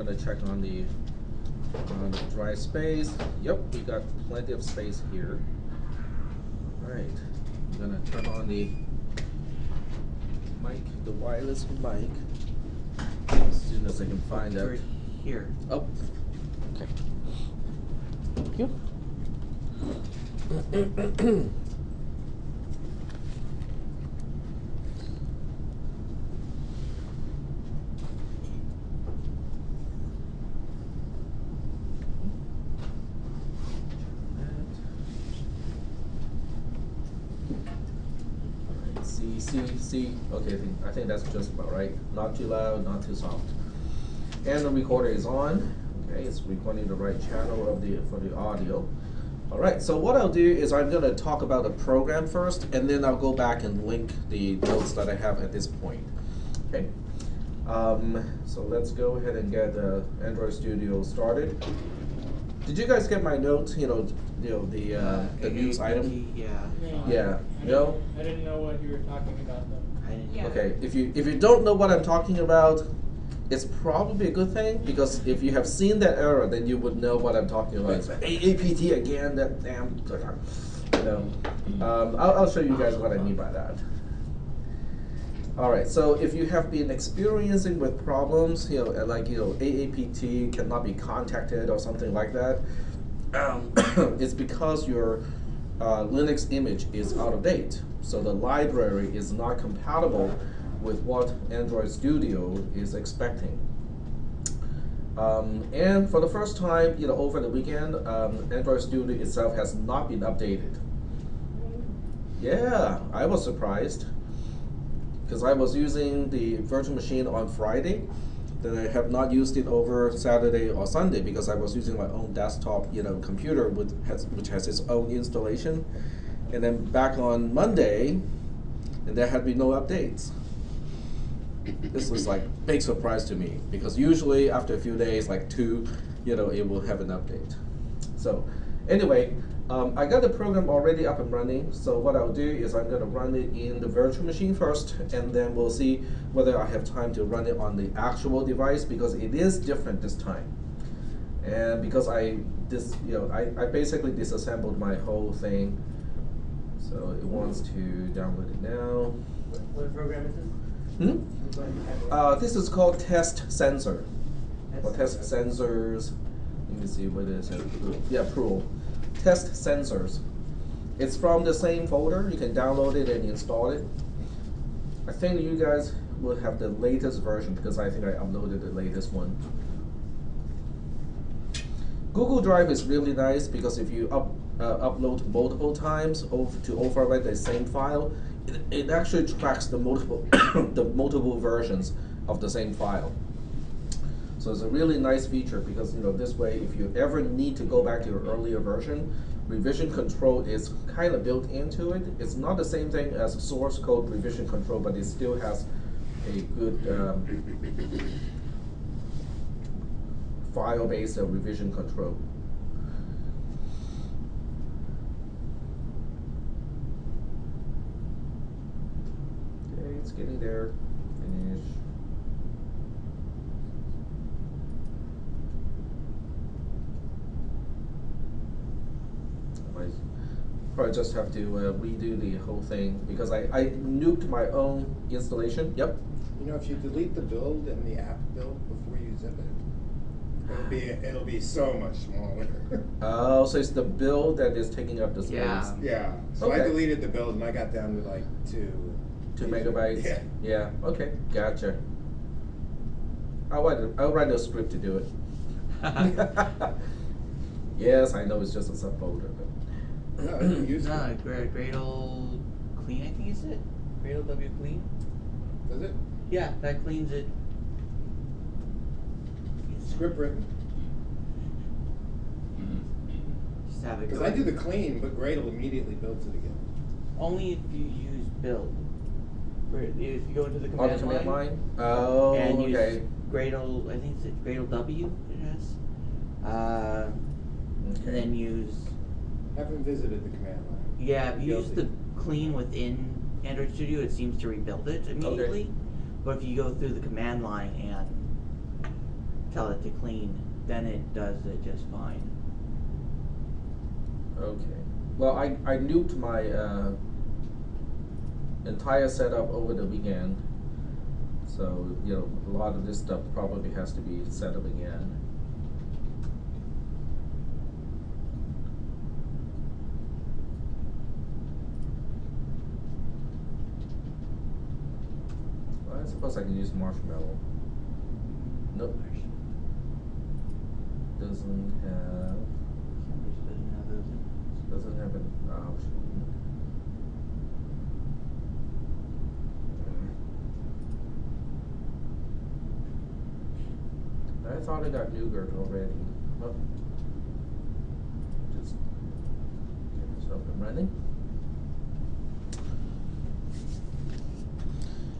gonna check on the drive space. Yep, we got plenty of space here. All right, I'm gonna turn on the mic, the wireless mic, as soon as I can find it. Right here. Oh, okay. Thank you. See. Okay, I think that's just about right. Not too loud, not too soft. And the recorder is on. Okay, it's recording the right channel for the audio. All right. So what I'll do is I'm going to talk about the program first, and then I'll go back and link the notes that I have at this point. Okay. So let's go ahead and get Android Studio started. Did you guys get my notes? The news item. Yeah. No. I didn't know what you were talking about though. Okay. If you don't know what I'm talking about, it's probably a good thing, because if you have seen that error, then you would know what I'm talking about. It's AAPT again. That damn. I'll show you guys what I mean by that. All right. So if you have been experiencing with problems, AAPT cannot be contacted or something like that, it's because your Linux image is out of date. So the library is not compatible with what Android Studio is expecting. And for the first time, over the weekend, Android Studio itself has not been updated. Yeah, I was surprised, because I was using the virtual machine on Friday. Then I have not used it over Saturday or Sunday because I was using my own desktop, computer which has its own installation. And then back on Monday, and there had been no updates. This was like big surprise to me, because usually after a few days, like 2, it will have an update. So anyway, I got the program already up and running. So what I'll do is I'm going to run it in the virtual machine first, and then we'll see whether I have time to run it on the actual device, because it is different this time. And because I basically disassembled my whole thing, so it wants to download it now. What program is this? This is called Test Sensor, or Test Sensors. Let me see what it is. Yeah, Pro. Test Sensors. It's from the same folder. You can download it and install it. I think you guys will have the latest version, because I think I uploaded the latest one. Google Drive is really nice, because if you upload multiple times to overwrite the same file, it actually tracks the multiple the multiple versions of the same file. So it's a really nice feature, because this way, if you ever need to go back to your earlier version, revision control is kind of built into it. It's not the same thing as source code revision control, but it still has a good file-based revision control. Okay, it's getting there. Finish. Probably just have to redo the whole thing, because I nuked my own installation. Yep. If you delete the build and the app build before you zip it, it'll be so much smaller. Oh, so it's the build that is taking up the space. Yeah. So okay. I deleted the build and I got down to like 2 megabytes. Yeah. Yeah. Okay. Gotcha. I'll write a script to do it. Yes, I know it's just a subfolder, but. No, I didn't use it. Gradle clean, I think is it? Gradle W clean? Does it? Yeah, that cleans it. Script written. Just have it Because go. I do the clean, but Gradle immediately builds it again. Only if you use build. If you go into the On the command line. Oh, and okay. use Gradle, I think it's Gradle W it has. And then use. Haven't visited the command line. Yeah, if you use Guilty. the clean within Android Studio, it seems to rebuild it immediately. Okay. But if you go through the command line and tell it to clean, then it does it just fine. Okay. Well, I nuked my entire setup over the weekend, so you know a lot of this stuff probably has to be set up again. Well, I suppose I can use marshmallow. Nope. Doesn't have. Doesn't have an option. I thought I got nougat already. Well, just get this up and running.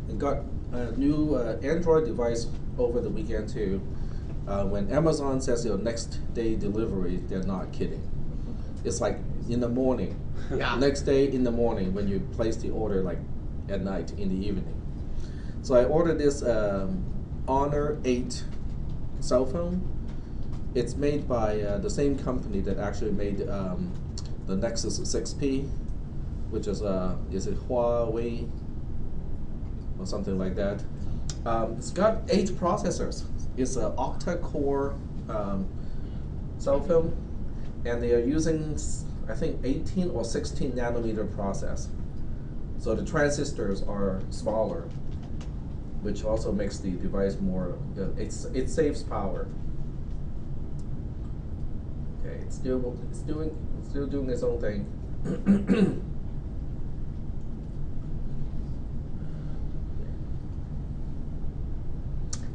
And got a new Android device over the weekend too. When Amazon says your next day delivery, they're not kidding. It's like in the morning. Yeah. Next day in the morning when you place the order, like at night in the evening. So I ordered this Honor 8 cell phone. It's made by the same company that actually made the Nexus 6P, which is it Huawei or something like that. It's got 8 processors. It's an octa-core cell phone, and they are using, I think, 18 or 16 nanometer process. So the transistors are smaller, which also makes the device more, it saves power. Okay, it's still doing its own thing.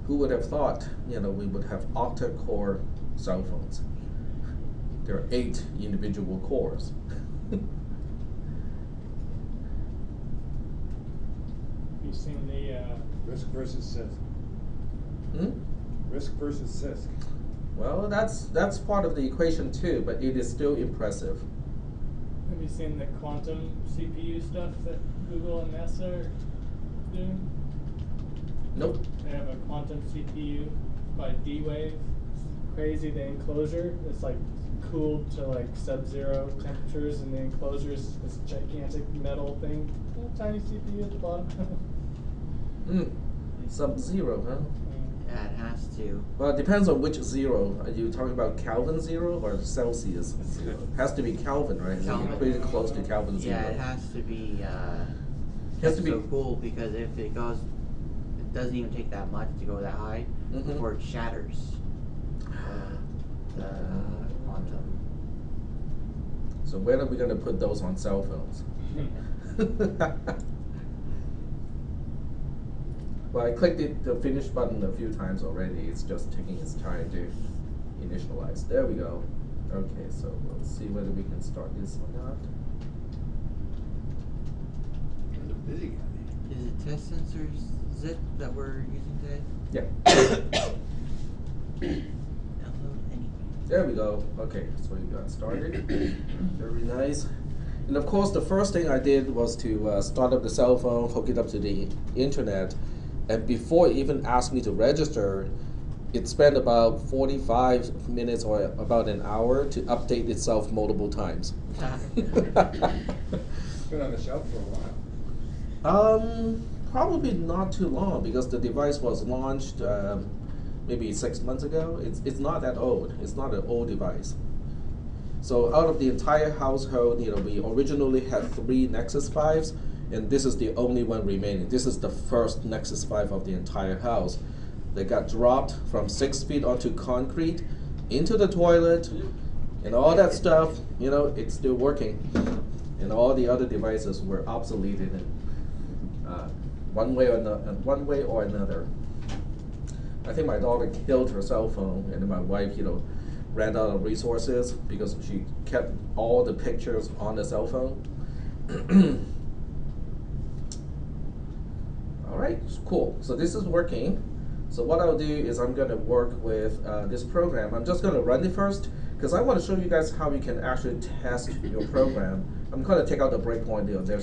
Who would have thought, you know, we would have octa-core cell phones? There are 8 individual cores. You seen the Risk versus CISC. Risk versus CISC. Well, that's part of the equation too, but it is still impressive. have you seen the quantum CPU stuff that Google and NASA are doing? Nope. They have a quantum CPU by D-Wave. It's crazy. The enclosure is like cooled to like sub-zero temperatures, and the enclosure is this gigantic metal thing. A tiny CPU at the bottom. Sub-zero, huh? Yeah, it has to. Well, it depends on which zero. Are you talking about Kelvin zero or Celsius zero? It has to be Kelvin, right? Kelvin. Pretty close to Kelvin zero. Yeah, it has to be. Has to be so cool, because if it goes, it doesn't even take that much to go that high before it shatters. The quantum. So when are we going to put those on cell phones? Well, I clicked the finish button a few times already. It's just taking its time to initialize. There we go. Okay, so let's see whether we can start this or not. You're a busy guy. Is it test sensors zip that we're using today? Yeah. Download anything. There we go. Okay, so we got started. Very nice. And of course, the first thing I did was to start up the cell phone, hook it up to the internet, and before it even asked me to register, it spent about 45 minutes or about an hour to update itself multiple times. It's been on the shelf for a while. Probably not too long, because the device was launched maybe 6 months ago. It's not that old. It's not an old device. So out of the entire household, you know, we originally had 3 Nexus 5s, and this is the only one remaining. This is the first Nexus 5 of the entire house. They got dropped from 6 feet onto concrete, into the toilet, and all that stuff. You know, it's still working. And all the other devices were obsoleted in one way or another. I think my daughter killed her cell phone, and then my wife, you know, ran out of resources because she kept all the pictures on the cell phone. All right, cool. So this is working. So what I'll do is I'm going to work with this program. I'm just going to run it first, because I want to show you guys how you can actually test your program. I'm going to take out the breakpoint there.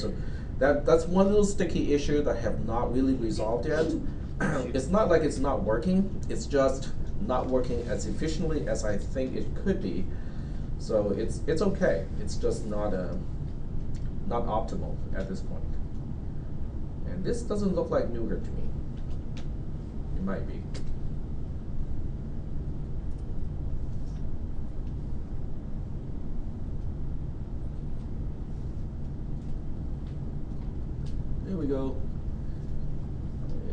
That's one little sticky issue that I have not really resolved yet. It's not like it's not working. It's just not working as efficiently as I think it could be. So it's okay. It's just not optimal at this point. And this doesn't look like nougat to me. It might be. There we go.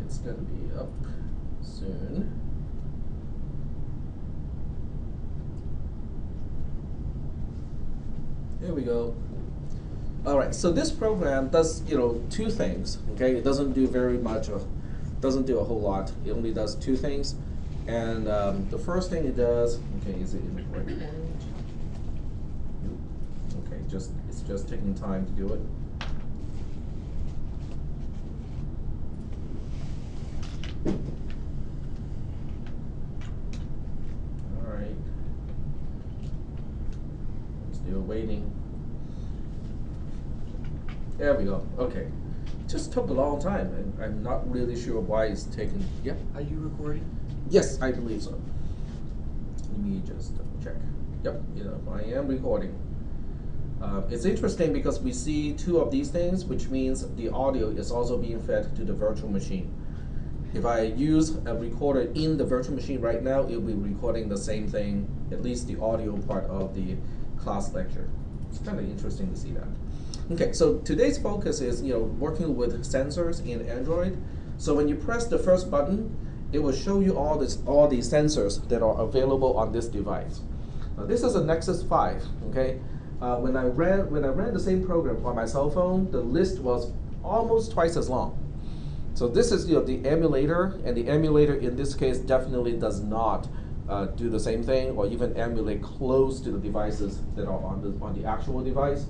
It's gonna be up soon. There we go. All right, so this program does, two things, okay? It doesn't do very much, doesn't do a whole lot. It only does two things. And the first thing it does, okay, is it in the right point? Okay, it's just taking time to do it. All right. Still waiting. There we go. Okay. Just took a long time, and I'm not really sure why it's taking. Yeah. Are you recording? Yes, I believe so. Let me just check. Yep. I am recording. It's interesting because we see two of these things, which means the audio is also being fed to the virtual machine. If I use a recorder in the virtual machine right now, it will be recording the same thing, at least the audio part of the class lecture. It's kind of interesting to see that. Okay, so today's focus is working with sensors in Android. So when you press the first button, it will show you all the sensors that are available on this device. Now, this is a Nexus 5. Okay, when I ran the same program on my cell phone, the list was almost twice as long. So this is the emulator, and the emulator in this case definitely does not do the same thing or even emulate close to the devices that are on the actual device.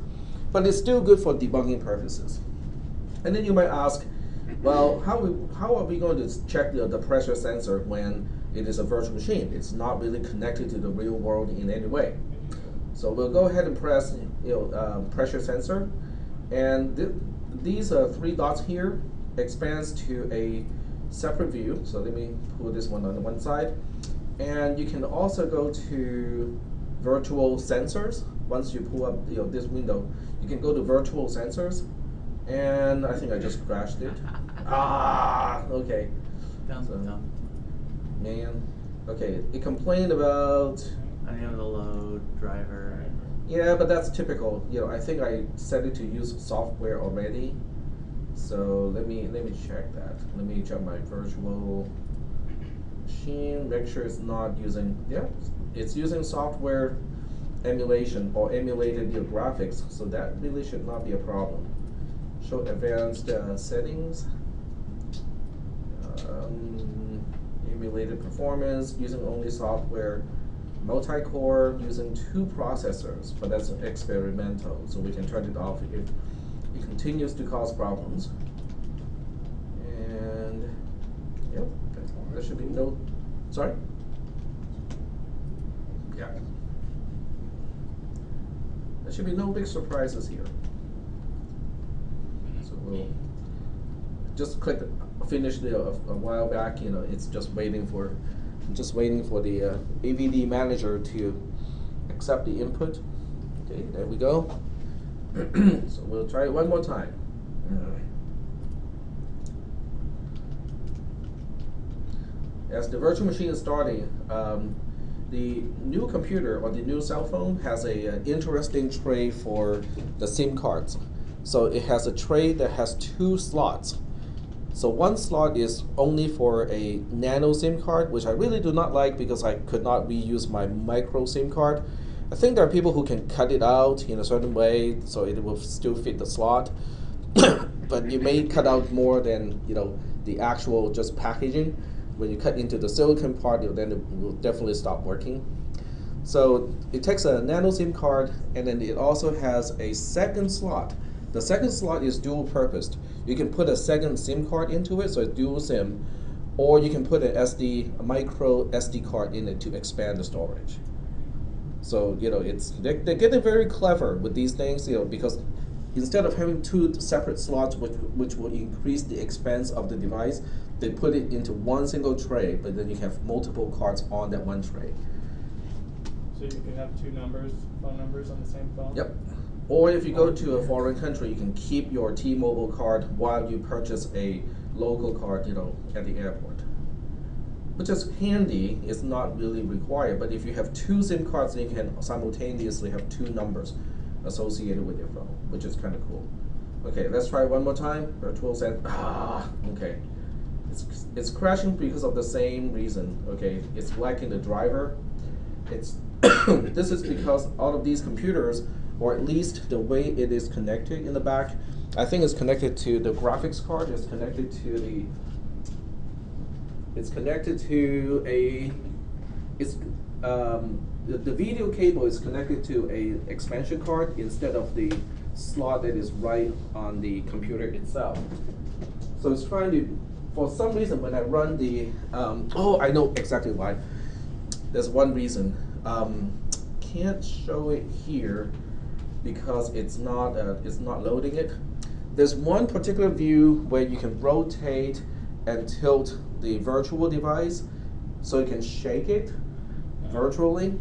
But it's still good for debugging purposes. And then you might ask, well, how are we going to check the pressure sensor when it is a virtual machine? It's not really connected to the real world in any way. So we'll go ahead and press pressure sensor, and these three dots here expands to a separate view. So let me put this one on the one side. And you can also go to virtual sensors. Once you pull up this window, you can go to virtual sensors. And I think I just crashed it. Okay. Dumb. Man. Okay, it complained about Unable to load driver. Yeah, but that's typical. I think I set it to use software already. So let me check that. Let me check my virtual machine. Make sure it's not using. Yeah, it's using software emulation or emulated graphics. So that really should not be a problem. Show advanced settings. Emulated performance using only software. Multi-core using 2 processors, but that's experimental. So we can turn it off if it continues to cause problems. And yep, there should be no. Sorry? Yeah. There should be no big surprises here. So we'll just click finish a while back. It's just waiting for the AVD manager to accept the input. Okay, there we go. So we'll try it one more time. As the virtual machine is starting, the new computer or the new cell phone has a interesting tray for the SIM cards. So it has a tray that has 2 slots. So one slot is only for a nano SIM card, which I really do not like because I could not reuse my micro SIM card. I think there are people who can cut it out in a certain way so it will still fit the slot. But you may cut out more than the actual just packaging. When you cut into the silicon part, then it will definitely stop working. So it takes a nano SIM card, and then it also has a second slot. The second slot is dual purposed. You can put a second SIM card into it, so it's dual SIM, or you can put a micro SD card in it to expand the storage. So they're getting very clever with these things, because instead of having 2 separate slots, which will increase the expense of the device, they put it into one single tray, but then you have multiple cards on that one tray. So you can have two phone numbers on the same phone? Yep. Or if you go to a foreign country, you can keep your T-Mobile card while you purchase a local card, at the airport. Which is handy, it's not really required, but if you have two SIM cards, then you can simultaneously have two numbers associated with your phone, which is kind of cool. Okay, let's try one more time. Virtual send. Okay. It's crashing because of the same reason. Okay, it's lacking the driver. This is because out of these computers, or at least the way it is connected in the back, I think it's connected to the graphics card. It's connected to the. It's connected to a. The video cable is connected to a expansion card instead of the slot that is right on the computer itself. So it's trying to, for some reason, when I run the, I know exactly why. There's one reason. Can't show it here because it's not loading it. There's one particular view where you can rotate and tilt the virtual device so you can shake it virtually.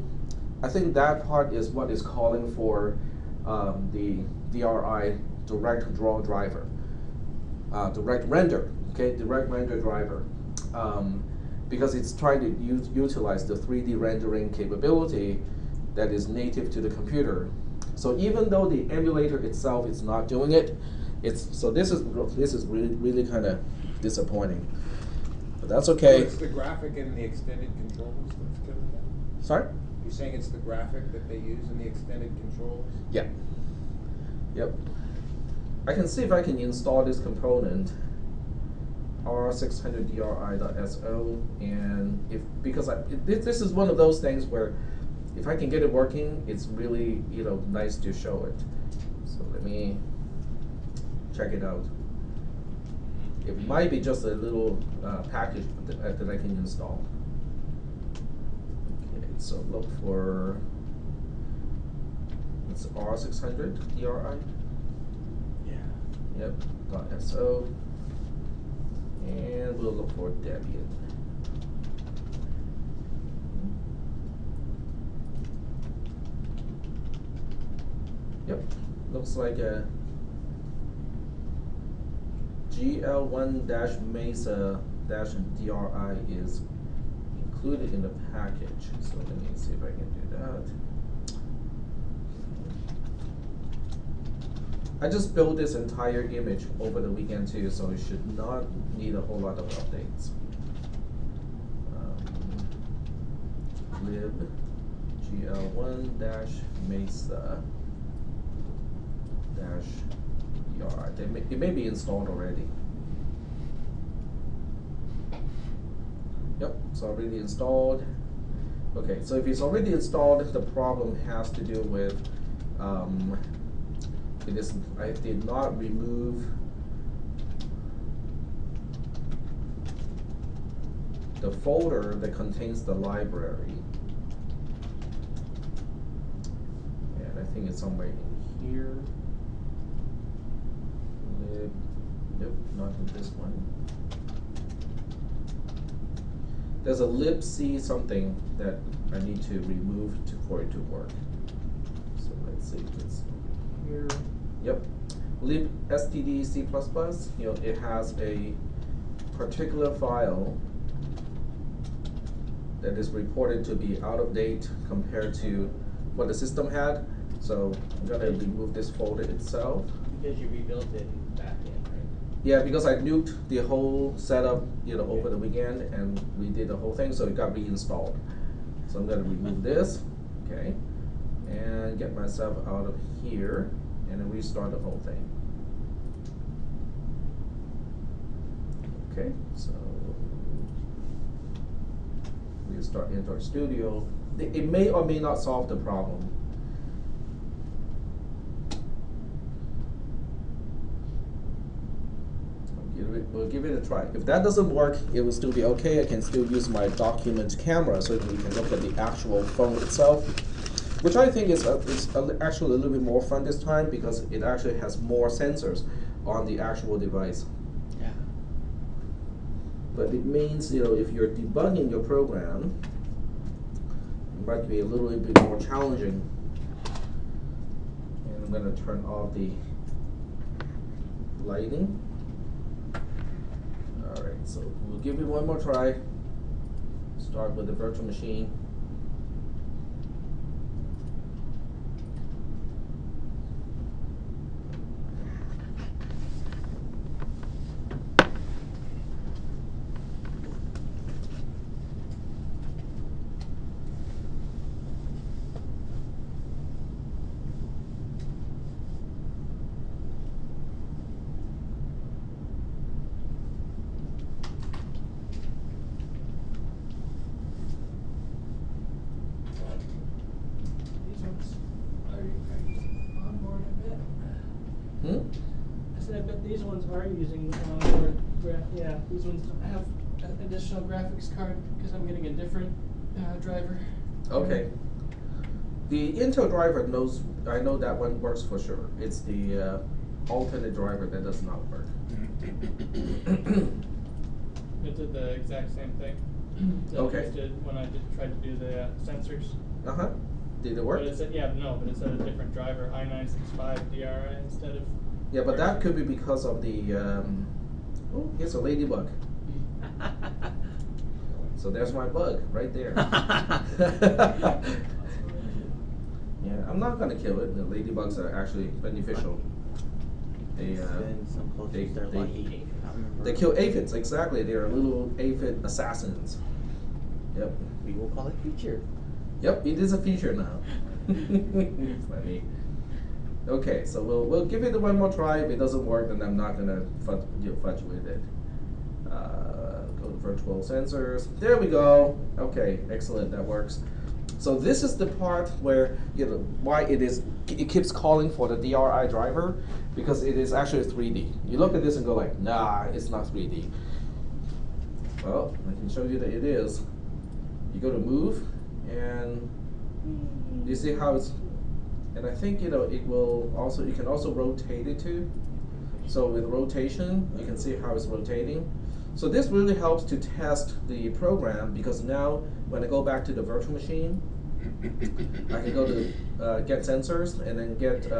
I think that part is what is calling for the DRI, direct draw driver, direct render driver, because it's trying to utilize the 3D rendering capability that is native to the computer. So even though the emulator itself is not doing it, so this is really kind of disappointing, but that's okay. So it's the graphic in the extended controls that's doing that? Sorry? You're saying it's the graphic that they use in the extended controls? Yeah. Yep. I can see if I can install this component, R600DRI.so, and because this is one of those things where if I can get it working, it's really nice to show it. So let me check it out. It might be just a little package that I can install. Okay, so look for, it's R600 DRI. Yeah. Yep, .so, and we'll look for Debian. Yep, looks like a GL1-Mesa-DRI is included in the package. So let me see if I can do that. I just built this entire image over the weekend too, so it should not need a whole lot of updates. Lib GL1-Mesa-DRI. It may be installed already. Yep, it's already installed. Okay, so if it's already installed, the problem has to do with I did not remove the folder that contains the library. And I think it's somewhere in here. Nope, not in this one. There's a libc something that I need to remove for it to work. So let's see if it's here. Yep, lib std C++, it has a particular file that is reported to be out of date compared to what the system had. So I'm gonna remove this folder itself. Because you rebuilt it back in, right? Yeah, because I nuked the whole setup, over the weekend and redid the whole thing, so it got reinstalled. So I'm gonna remove this, okay, and get myself out of here, and then restart the whole thing. Okay, so we start Enter Studio. It may or may not solve the problem. We'll give it a try. If that doesn't work, it will still be okay. I can still use my document camera so that we can look at the actual phone itself, which I think is actually a little bit more fun this time because it actually has more sensors on the actual device. Yeah. but it means, you know, if you're debugging your program, it might be a little bit more challenging. And I'm going to turn off the lighting. All right, so we'll give it one more try. Start with the virtual machine. I bet these ones are using onboard yeah, these ones have an additional graphics card because I'm getting a different driver. Okay. The Intel driver knows, I know that one works for sure. It's the alternate driver that does not work. It did the exact same thing that Okay. I just did when I tried to do the sensors. Uh-huh. Did it work? But it said, yeah, no, but it said a different driver, i965 DRI instead of. Yeah, but that could be because of the, oh, here's a ladybug. So there's my bug right there. Yeah, I'm not gonna kill it. The ladybugs are actually beneficial. They they kill aphids, exactly. They are little aphid assassins. Yep. We will call it feature. Yep, it is a feature now. Funny. Okay, so we'll give it one more try. If it doesn't work, then I'm not gonna fudge with it. Go to virtual sensors. There we go. Okay, excellent. That works. So this is the part where, you know, why it keeps calling for the DRI driver, because it is actually 3D. You look at this and go like, nah, it's not 3D. Well, I can show you that it is. You go to move, and you see how it's, and I think, you know, it will also, you can also rotate it too. So with rotation, you can see how it's rotating. So this really helps to test the program, because now when I go back to the virtual machine, I can go to get sensors and then get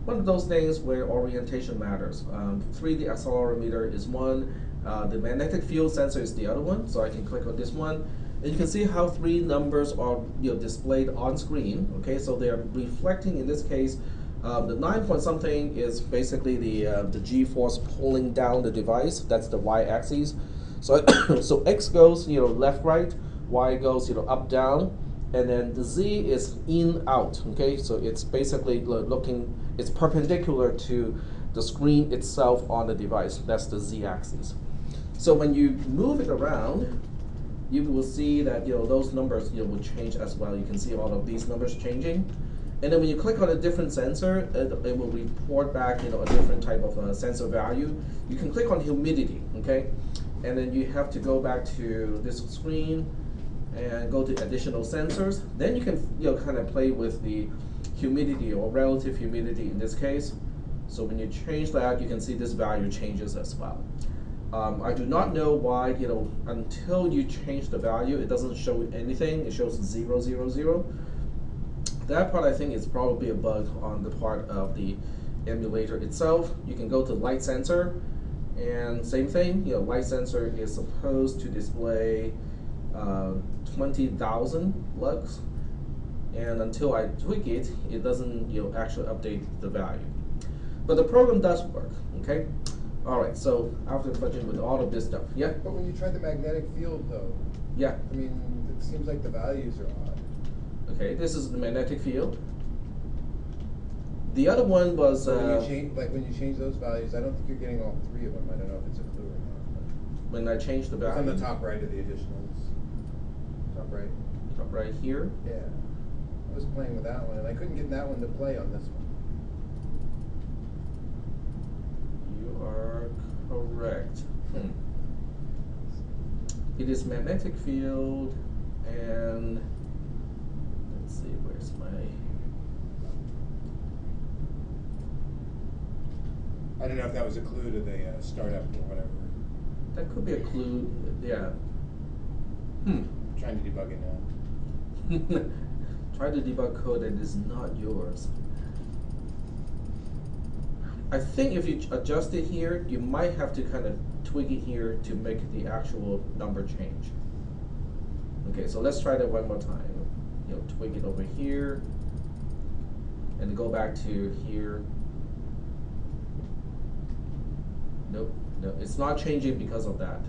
one of those things where orientation matters. 3D accelerometer is one, the magnetic field sensor is the other one, so I can click on this one. And you can see how three numbers are, you know, displayed on screen. Okay, so they are reflecting, in this case, the 9 point something is basically the G-force pulling down the device. That's the y-axis. So so X goes, you know, left right, Y goes, you know, up down, and then the Z is in out. Okay, so it's basically looking, it's perpendicular to the screen itself on the device. That's the Z-axis. So when you move it around, you will see that, you know, those numbers, you know, will change as well. You can see all of these numbers changing. And then when you click on a different sensor, it will report back, you know, a different type of sensor value. You can click on humidity, okay? And then you have to go back to this screen and go to additional sensors. Then you can, you know, kind of play with the humidity or relative humidity in this case. So when you change that, you can see this value changes as well. I do not know why, you know, until you change the value, it doesn't show anything. It shows 0, 0, 0. That part, I think, is probably a bug on the part of the emulator itself. You can go to light sensor, and same thing. You know, light sensor is supposed to display 20,000 lux, and until I tweak it, it doesn't, you know, actually update the value. But the program does work. Okay. All right. So after fudging with all of this stuff, yeah. But when you try the magnetic field, though, Yeah. I mean, it seems like the values are odd. Okay. This is the magnetic field. The other one was. So when you change, like when you change those values, I don't think you're getting all three of them. I don't know if it's a clue or not. When I changed the It's value. on the top right of the additionals. Top right. Top right here. Yeah. I was playing with that one, and I couldn't get that one to play on this one. You are correct. It is magnetic field, and let's see, where's my. I don't know if that was a clue to the startup or whatever. That could be a clue, yeah. Trying to debug it now. Try to debug code that is not yours. I think if you adjust it here, you might have to kind of tweak it here to make the actual number change. Okay, so let's try that one more time. You know, tweak it over here, and go back to here. Nope, no, it's not changing because of that.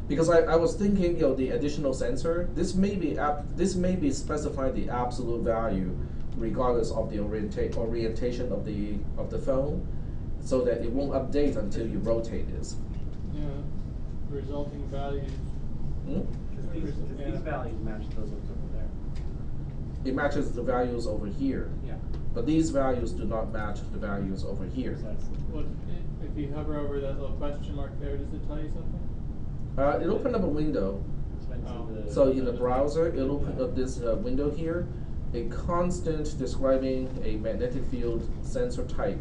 Because I was thinking, you know, the additional sensor, this may be specifying the absolute value regardless of the orientation of the phone, so that it won't update until you rotate this. Yeah, resulting values. Because these values match those ones over there. It matches the values over here, Yeah. but these values do not match the values over here. What, if you hover over that little question mark there, does it tell you something? It opened up a window. So in the browser, it'll open up this window here, a constant describing a magnetic field sensor type.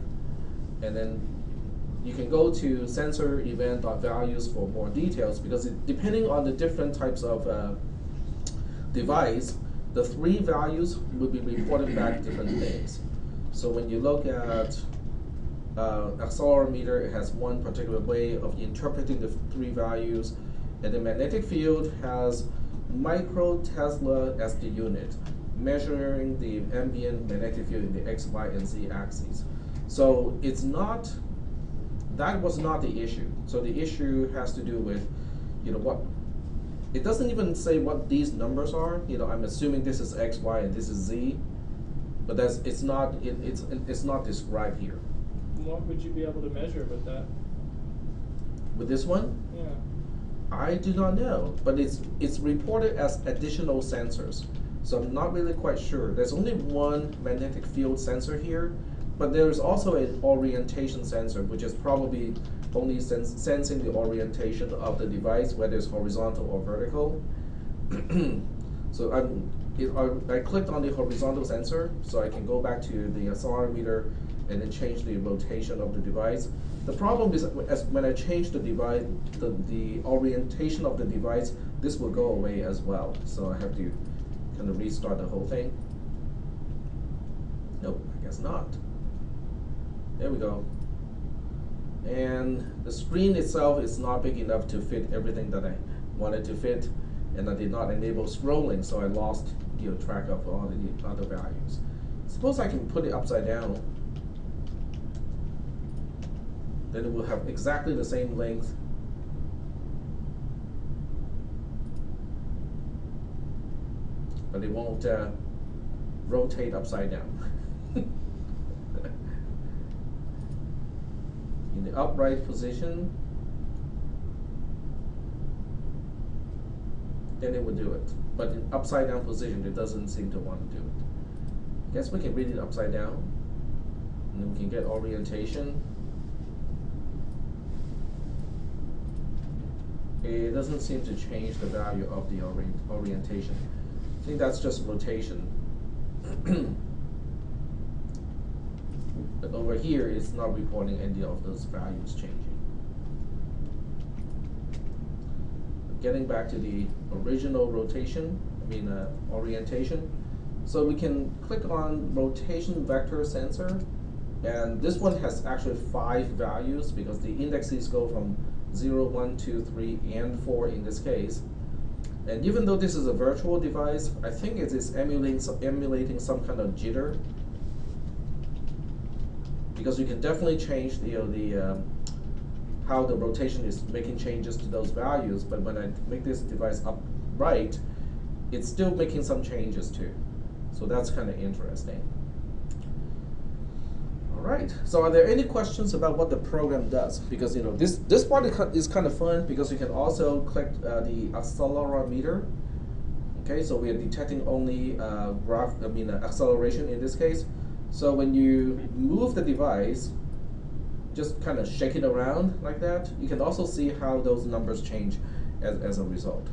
And then you can go to sensor event.values for more details, because depending on the different types of device, the three values will be reported back different things. So when you look at accelerometer, it has one particular way of interpreting the three values, and the magnetic field has micro-Tesla as the unit, measuring the ambient magnetic field in the X, Y, and Z axes. So it's not, that was not the issue. So the issue has to do with, you know, what, it doesn't even say what these numbers are. You know, I'm assuming this is X, Y, and this is Z, but it's not described here. What would you be able to measure with that? With this one? Yeah. I do not know, but it's reported as additional sensors. So I'm not really quite sure. There's only one magnetic field sensor here, but there's also an orientation sensor, which is probably only sensing the orientation of the device, whether it's horizontal or vertical. So I clicked on the horizontal sensor, so I can go back to the accelerometer and then change the rotation of the device. The problem is, when I change the device, the orientation of the device, this will go away as well. So I have to kind of restart the whole thing. Nope, I guess not. There we go. And the screen itself is not big enough to fit everything that I wanted to fit, and I did not enable scrolling, so I lost, you know, track of all the other values. Suppose I can put it upside down. Then it will have exactly the same length. But it won't rotate upside down. In the upright position, then it would do it. But in upside down position, it doesn't seem to want to do it. Guess we can read it upside down, and then we can get orientation. It doesn't seem to change the value of the orientation. I think that's just rotation. But over here, it's not reporting any of those values changing. Getting back to the original rotation, orientation. So we can click on rotation vector sensor, and this one has actually 5 values because the indexes go from 0, 1, 2, 3, and 4 in this case. And even though this is a virtual device, I think it is emulating some kind of jitter, because you can definitely change how the rotation is making changes to those values. But when I make this device upright, it's still making some changes too. So that's kind of interesting. All right. So are there any questions about what the program does? Because this part is kind of fun because you can also click the accelerometer. Okay, so we are detecting only acceleration in this case. So when you move the device, just kind of shake it around like that, you can also see how those numbers change as a result.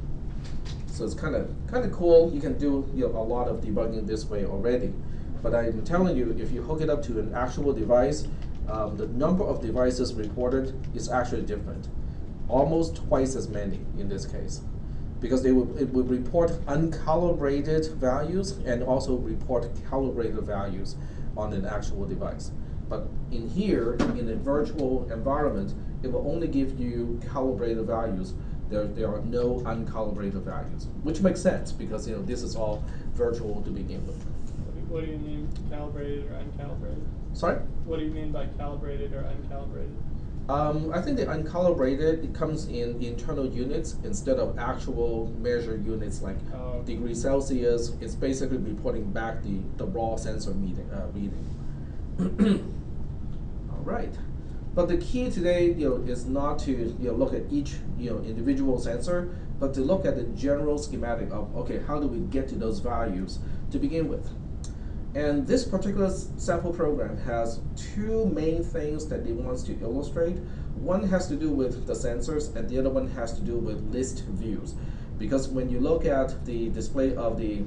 So it's kind of cool. You can do a lot of debugging this way already. But I'm telling you, if you hook it up to an actual device, the number of devices reported is actually different. almost twice as many in this case, because it would report uncalibrated values and also report calibrated values on an actual device. But in here, in a virtual environment, it will only give you calibrated values. There are no uncalibrated values, which makes sense because this is all virtual to begin with. What do you mean calibrated or uncalibrated? Sorry? What do you mean by calibrated or uncalibrated? I think the uncalibrated, it comes in internal units instead of actual measured units like degrees Celsius. It's basically reporting back the raw sensor reading. All right. But the key today is not to look at each individual sensor, but to look at the general schematic of, okay, how do we get to those values to begin with? And this particular sample program has two main things that it wants to illustrate. One has to do with the sensors, and the other one has to do with list views. Because when you look at the display of the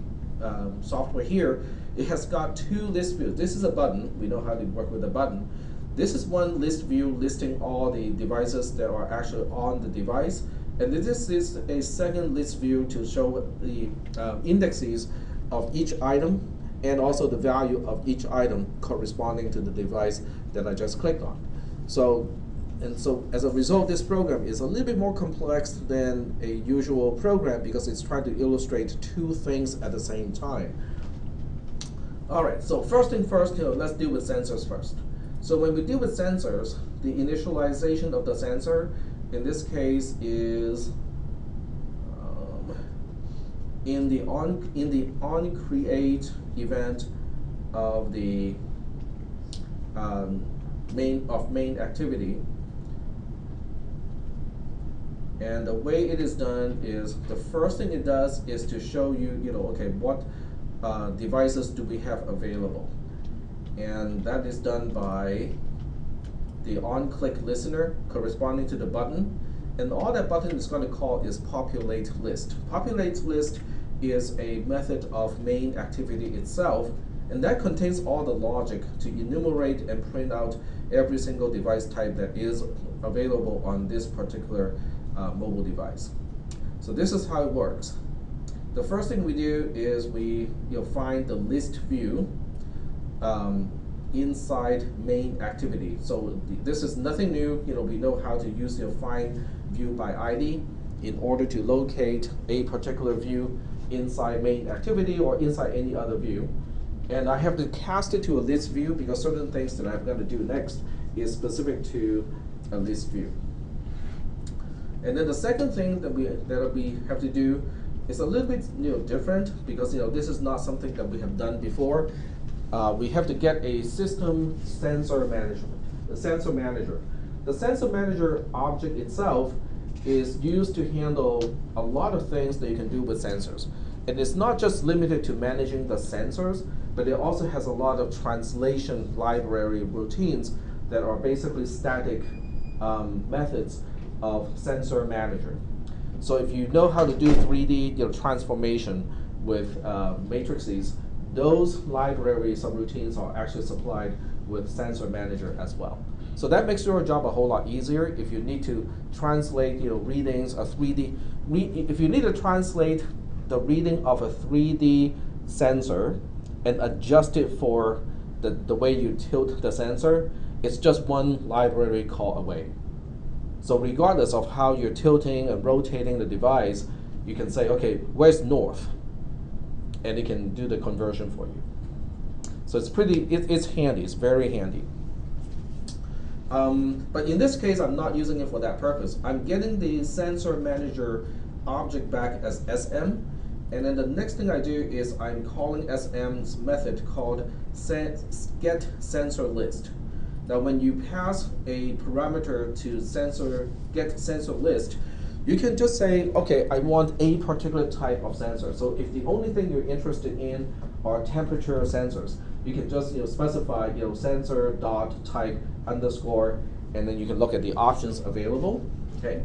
software here, it has got two list views. This is a button. We know how to work with a button. This is one list view listing all the devices that are actually on the device. And this is a second list view to show the indexes of each item and also the value of each item corresponding to the device that I just clicked on. So as a result, this program is a little bit more complex than a usual program because it's trying to illustrate two things at the same time. All right, so first thing first, let's deal with sensors first. So when we deal with sensors, the initialization of the sensor in this case is in the on create event of the main activity. And the way it is done is the first thing it does is to show you, okay, what devices do we have available. And that is done by the on-click listener corresponding to the button. And all that button is going to call is populate list. Populate list is a method of main activity itself, and that contains all the logic to enumerate and print out every single device type that is available on this particular mobile device. So this is how it works. The first thing we do is we find the list view inside main activity. So this is nothing new. We know how to use the find view by ID in order to locate a particular view inside main activity or inside any other view. And I have to cast it to a list view because certain things that I'm going to do next is specific to a list view. And then the second thing that we have to do is a little bit different because this is not something that we have done before. We have to get a system sensor management, the sensor manager. The sensor manager object itself is used to handle a lot of things that you can do with sensors. And it's not just limited to managing the sensors, but it also has a lot of translation library routines that are basically static methods of sensor manager. So if you know how to do 3D transformation with matrices, those libraries of routines are actually supplied with sensor manager as well. So that makes your job a whole lot easier if you need to translate readings of 3D. If you need to translate the reading of a 3D sensor and adjust it for the way you tilt the sensor, it's just one library call away. So regardless of how you're tilting and rotating the device, you can say, okay, where's north? And it can do the conversion for you. So it's it's handy, it's very handy. But in this case, I'm not using it for that purpose. I'm getting the sensor manager object back as SM, and then the next thing I do is I'm calling SM's method called get sensor list. Now when you pass a parameter to get sensor list, you can just say, okay, I want a particular type of sensor. So if the only thing you're interested in are temperature sensors, you can just specify sensor dot type underscore, and then you can look at the options available. Okay,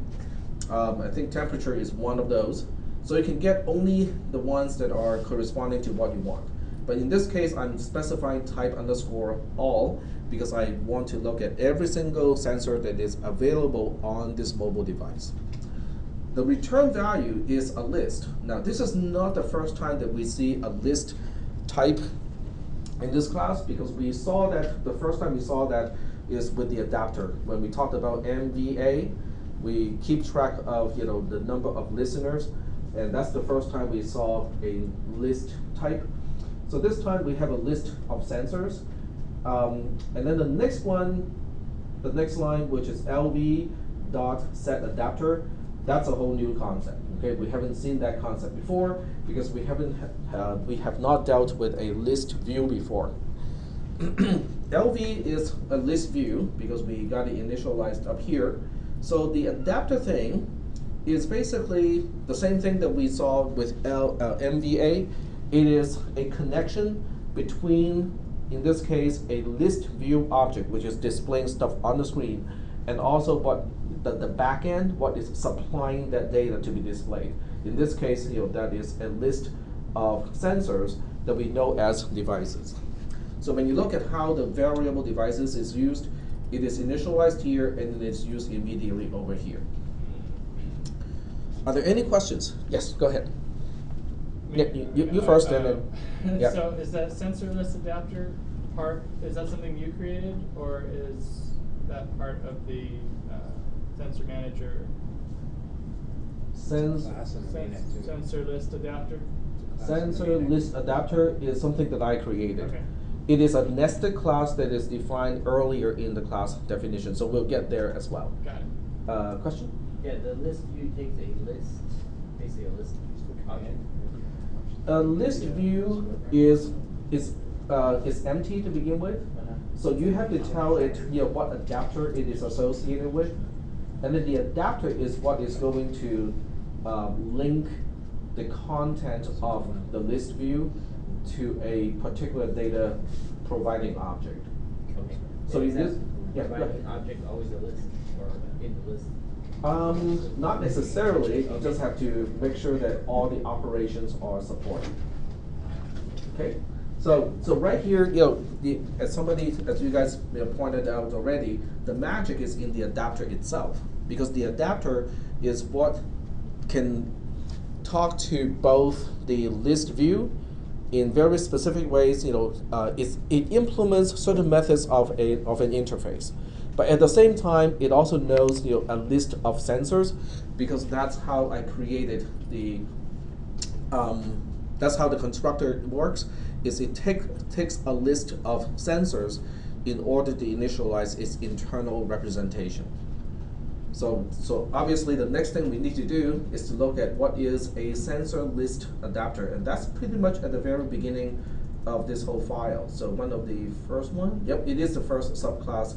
I think temperature is one of those. So you can get only the ones that are corresponding to what you want. But in this case, I'm specifying type underscore all because I want to look at every single sensor that is available on this mobile device. The return value is a list. Now, this is not the first time that we see a list type in this class, because we saw that, the first time we saw that is with the adapter. When we talked about MVA, we keep track of the number of listeners, and that's the first time we saw a list type. So this time we have a list of sensors, and then the next one, the next line, which is LV dot set adapter, that's a whole new concept. Okay, we haven't seen that concept before because we have not dealt with a list view before. LV is a list view because we got it initialized up here. So the adapter thing is basically the same thing that we saw with MVA. It is a connection between, in this case, a list view object, which is displaying stuff on the screen, and also what the back end, what is supplying that data to be displayed. In this case, that is a list of sensors that we know as devices. So when you look at how the variable devices is used, it is initialized here and then it's used immediately over here. Are there any questions? Yes, go ahead. Yeah, you first, and then. Yeah. So is that sensor list adapter part, is that something you created, or is that part of the sensor manager? Sensor list adapter? Sensor list adapter is something that I created. Okay. It is a nested class that is defined earlier in the class definition, so we'll get there as well. Got it. Question? Yeah, the list view takes a list, basically a list object. A list view is empty to begin with, so you have to tell it what adapter it is associated with, and then the adapter is what is going to link the content of the list view to a particular data providing object. Okay. So is in this, that yeah, go providing ahead. object always a list or in the list? Not necessarily. You just have to make sure that all the operations are supported. Okay. So right here, as you guys pointed out already, the magic is in the adapter itself, because the adapter is what can talk to both the list view in very specific ways. It implements certain methods of an interface, but at the same time, it also knows a list of sensors, because that's how I created the. That's how the constructor works. Is it takes a list of sensors in order to initialize its internal representation. So obviously the next thing we need to do is to look at what is a sensor list adapter, and that's pretty much at the very beginning of this whole file. So one of the first one, yep, it is the first subclass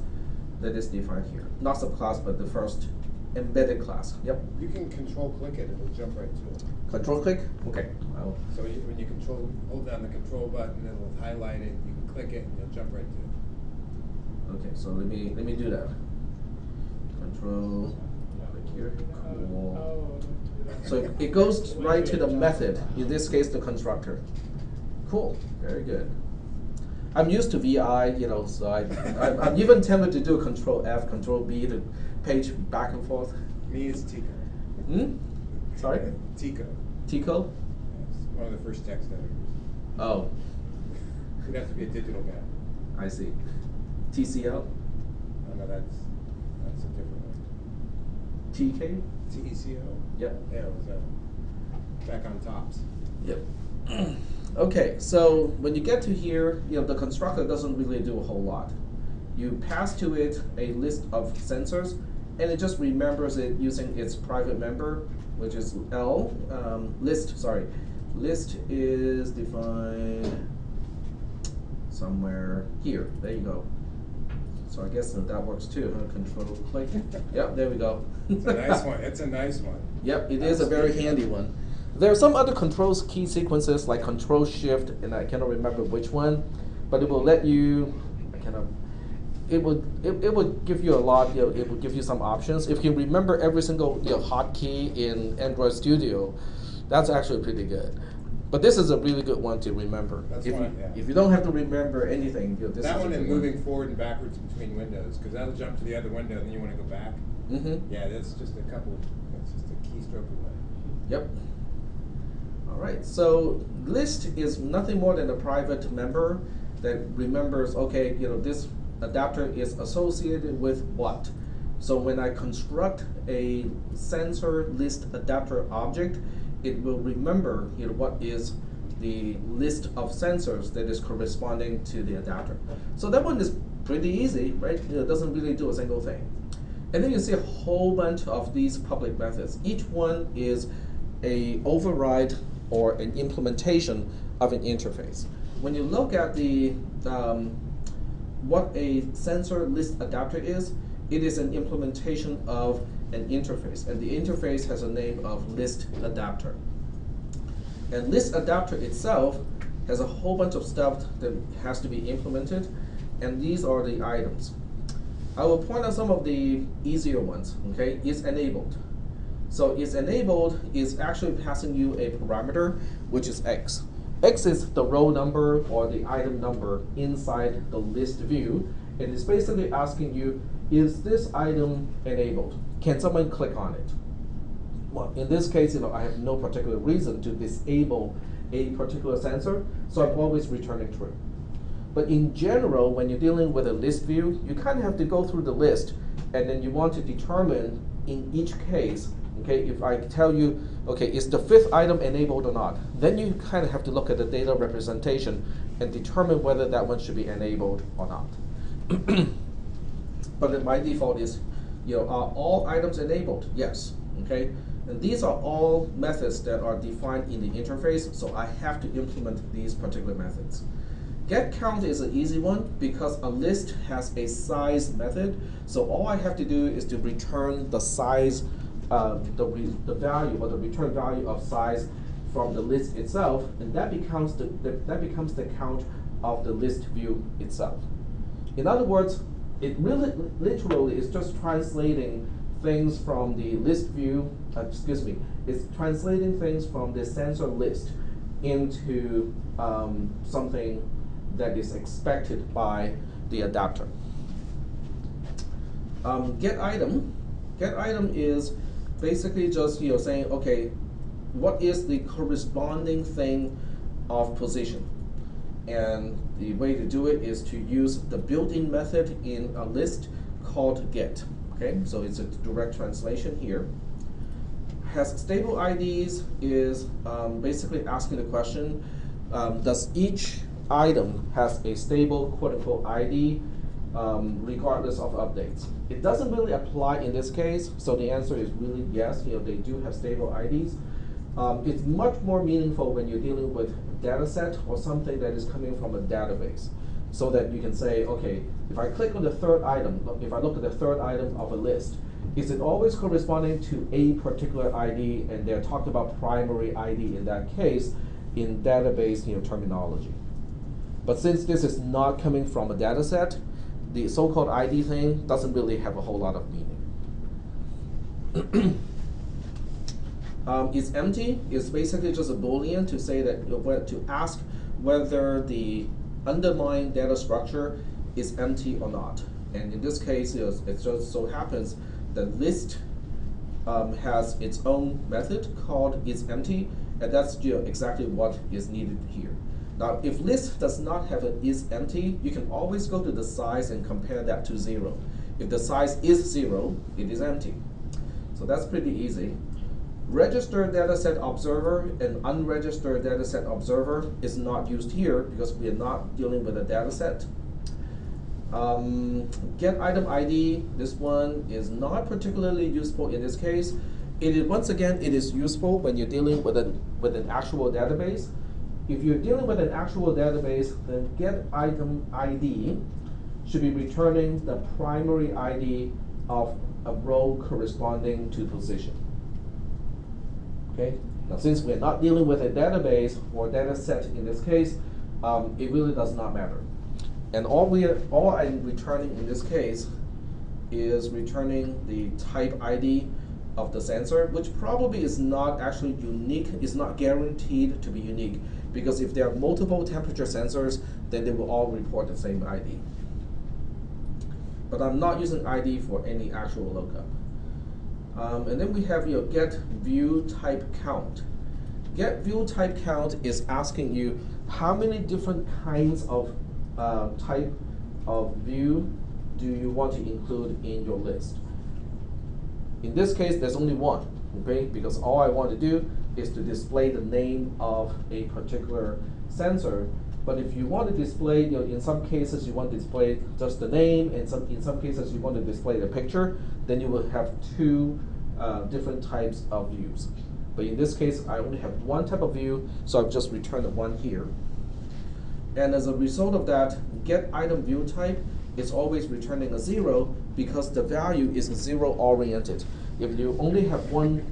that is defined here. Not subclass, but the first embedded class. Yep. You can control click it, it'll jump right to it. Control click? Okay. So when you hold down the control button, it'll highlight it, you can click it, and you'll jump right to it. Okay, so let me do that. Control, click here, cool. So it goes right to the method, in this case the constructor. Cool, very good. I'm used to VI, so I'm even tempted to do Control F, Control B to page back and forth. Me, it's Tico. Sorry? Tico. Tico? It's one of the first text editors. Oh, You'd have to be a digital guy. I see. TCL? Oh, no, that's a different one. TK? TECO? Yep. Yeah, it was back on tops. Yep. Okay, so when you get to here, the constructor doesn't really do a whole lot. You pass to it a list of sensors, and it just remembers it using its private member, which is L. List is defined somewhere here. There you go. So I guess that works too, huh? Control click. Yep, there we go. It's a nice one. It's a nice one. Yep, it is a very handy one. There are some other control key sequences like Control Shift, and I cannot remember which one, but it will let you it would give you a lot. It will give you some options. If you remember every single hotkey in Android Studio, that's actually pretty good. But this is a really good one to remember. That's if, one, you, yeah. if you don't have to remember anything, this That is one a and good moving forward and backwards between windows, because that'll jump to the other window and then you want to go back. Mm-hmm. Yeah, that's just a couple. That's just a keystroke away. Yep. All right. So list is nothing more than a private member that remembers. Okay, this adapter is associated with what. So when I construct a sensor list adapter object, it will remember what is the list of sensors that is corresponding to the adapter. So that one is pretty easy, right? It doesn't really do a single thing. And then you see a whole bunch of these public methods. Each one is a override or an implementation of an interface. When you look at the what a sensor list adapter is, it is an implementation of an interface, and the interface has a name of list adapter. And list adapter itself has a whole bunch of stuff that has to be implemented, and these are the items. I will point out some of the easier ones. Okay, is enabled. So is enabled is actually passing you a parameter, which is x. X is the row number or the item number inside the list view, and it's basically asking you, is this item enabled? Can someone click on it? Well, in this case, I have no particular reason to disable a particular sensor, so I'm always returning true. But in general, when you're dealing with a list view, you kind of have to go through the list, and then you want to determine in each case, okay, if I tell you, okay, is the fifth item enabled or not, then you kind of have to look at the data representation and determine whether that one should be enabled or not. But my default is, are all items enabled? Yes, okay? And these are all methods that are defined in the interface, so I have to implement these particular methods. Get count is an easy one because a list has a size method, so all I have to do is to return the size, the value or the return value of size from the list itself, and that becomes the count of the list view itself. In other words, it really literally is just translating things from the list view, it's translating things from the sensor list into something that is expected by the adapter. Get item is basically just saying, okay, what is the corresponding thing of position? And the way to do it is to use the built-in method in a list called get. Okay, so it's a direct translation here. Has stable IDs is basically asking the question, does each item has a stable quote-unquote ID regardless of updates? It doesn't really apply in this case, so the answer is really yes, they do have stable IDs. It's much more meaningful when you're dealing with a data set or something that is coming from a database, so that you can say, okay, if I click on the third item, if I look at the third item of a list, is it always corresponding to a particular ID, and they're talking about primary ID in that case in database terminology. But since this is not coming from a data set, the so-called ID thing doesn't really have a whole lot of meaning. Is empty is basically just a Boolean to say that to ask whether the underlying data structure is empty or not. And in this case, it just so happens that list has its own method called isEmpty, and that's exactly what is needed here. Now, if list does not have an isEmpty, you can always go to the size and compare that to 0. If the size is 0, it is empty. So that's pretty easy. Registered dataset observer and unregistered dataset observer is not used here because we are not dealing with a dataset. Get item ID, this one is not particularly useful in this case. Once again, it is useful when you're dealing with an actual database. If you're dealing with an actual database, then get item ID should be returning the primary ID of a row corresponding to position. Okay. Now, since we're not dealing with a database or data set in this case, it really does not matter. And all I'm returning in this case is returning the type ID of the sensor, which probably is not actually unique, is not guaranteed to be unique, because if there are multiple temperature sensors, then they will all report the same ID. But I'm not using ID for any actual lookup. And then we have your get view type count. Get view type count is asking you how many different kinds of type of view do you want to include in your list. In this case, there's only one, okay? Because all I want to do is to display the name of a particular sensor. But if you want to display, in some cases you want to display just the name, and in some cases you want to display the picture, then you will have two different types of views. But in this case, I only have one type of view, so I've just returned the one here. And as a result of that, get item view type is always returning a 0 because the value is 0 oriented. If you only have one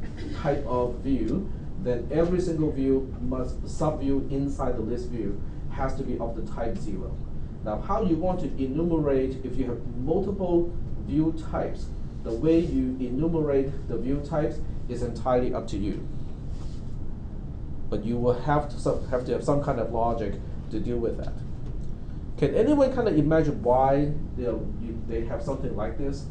type of view, then every single view must, subview inside the list view has to be of the type 0. Now, how you want to enumerate, if you have multiple view types, the way you enumerate the view types is entirely up to you. But you will have to have some kind of logic to deal with that. Can anyone kind of imagine why they have something like this?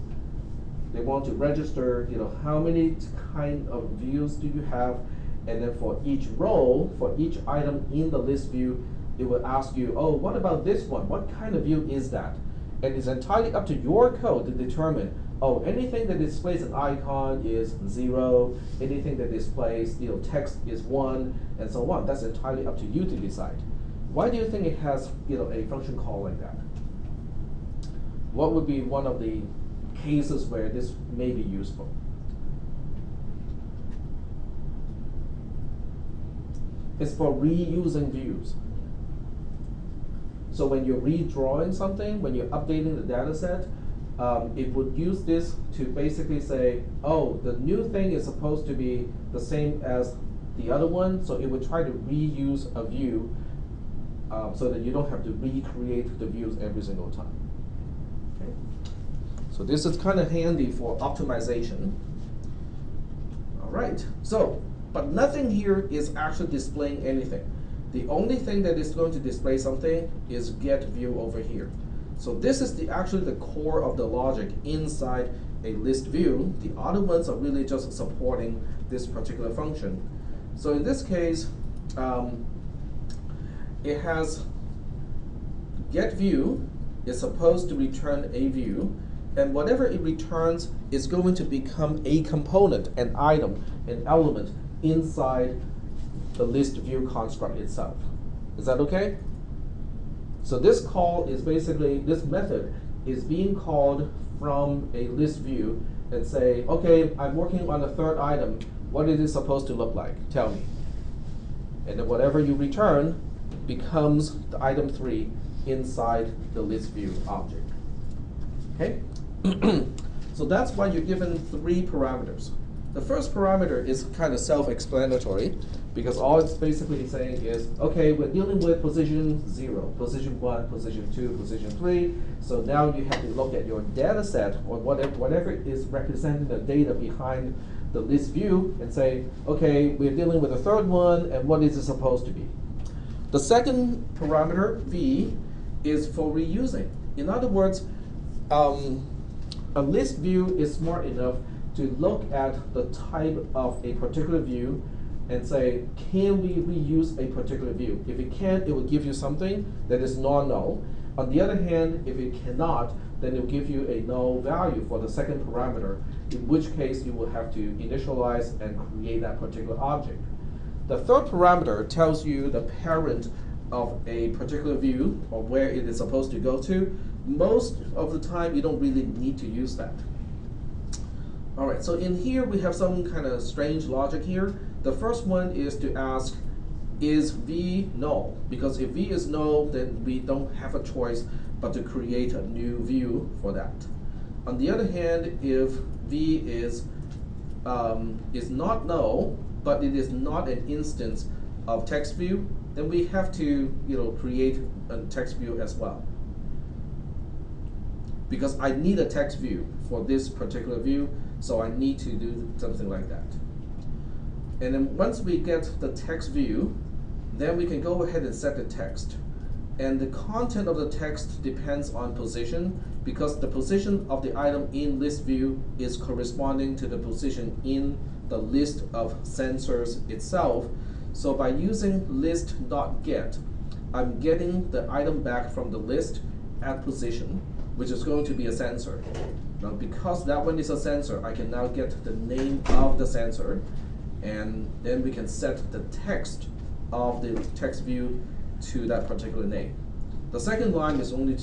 They want to register, how many kind of views do you have, and then for each row, for each item in the list view, it will ask you, oh, what about this one? What kind of view is that? And it's entirely up to your code to determine, oh, anything that displays an icon is 0, anything that displays text is 1, and so on. That's entirely up to you to decide. Why do you think it has a function call like that? What would be one of the cases where this may be useful? It's for reusing views. So when you're redrawing something, when you're updating the data set, it would use this to basically say, oh, the new thing is supposed to be the same as the other one, so it would try to reuse a view so that you don't have to recreate the views every single time. Okay? So this is kind of handy for optimization. All right, so, but nothing here is actually displaying anything. The only thing that is going to display something is get view over here. So this is actually the core of the logic inside a list view. The other ones are really just supporting this particular function. So in this case, it has get view is supposed to return a view, and whatever it returns is going to become a component, an item, an element inside the list view construct itself. Is that okay? So this call is basically, this method is being called from a list view and say, okay, I'm working on the third item. What is it supposed to look like? Tell me. And then whatever you return becomes the item 3 inside the list view object. Okay? So that's why you're given 3 parameters. The first parameter is kind of self-explanatory because all it's basically saying is, okay, we're dealing with position 0, position 1, position 2, position 3. So now you have to look at your data set or whatever is representing the data behind the list view and say, okay, we're dealing with the third one, and what is it supposed to be? The second parameter, v, is for reusing. In other words, a list view is smart enough to look at the type of a particular view and say, can we reuse a particular view? If it can, it will give you something that is non-null. On the other hand, if it cannot, then it will give you a null value for the second parameter, in which case you will have to initialize and create that particular object. The third parameter tells you the parent of a particular view or where it is supposed to go to. Most of the time, you don't really need to use that. All right, so in here, we have some kind of strange logic here. The first one is to ask, is v null? Because if v is null, then we don't have a choice but to create a new view for that. On the other hand, if v is not null, but it is not an instance of text view, then we have to create a text view as well. Because I need a text view for this particular view, So I need to do something like that. And then once we get the text view, then we can go ahead and set the text. And the content of the text depends on position, because the position of the item in list view is corresponding to the position in the list of sensors itself. So by using list.get, I'm getting the item back from the list at position, which is going to be a sensor. Now because that one is a sensor, I can now get the name of the sensor, and then we can set the text of the text view to that particular name. The second line is only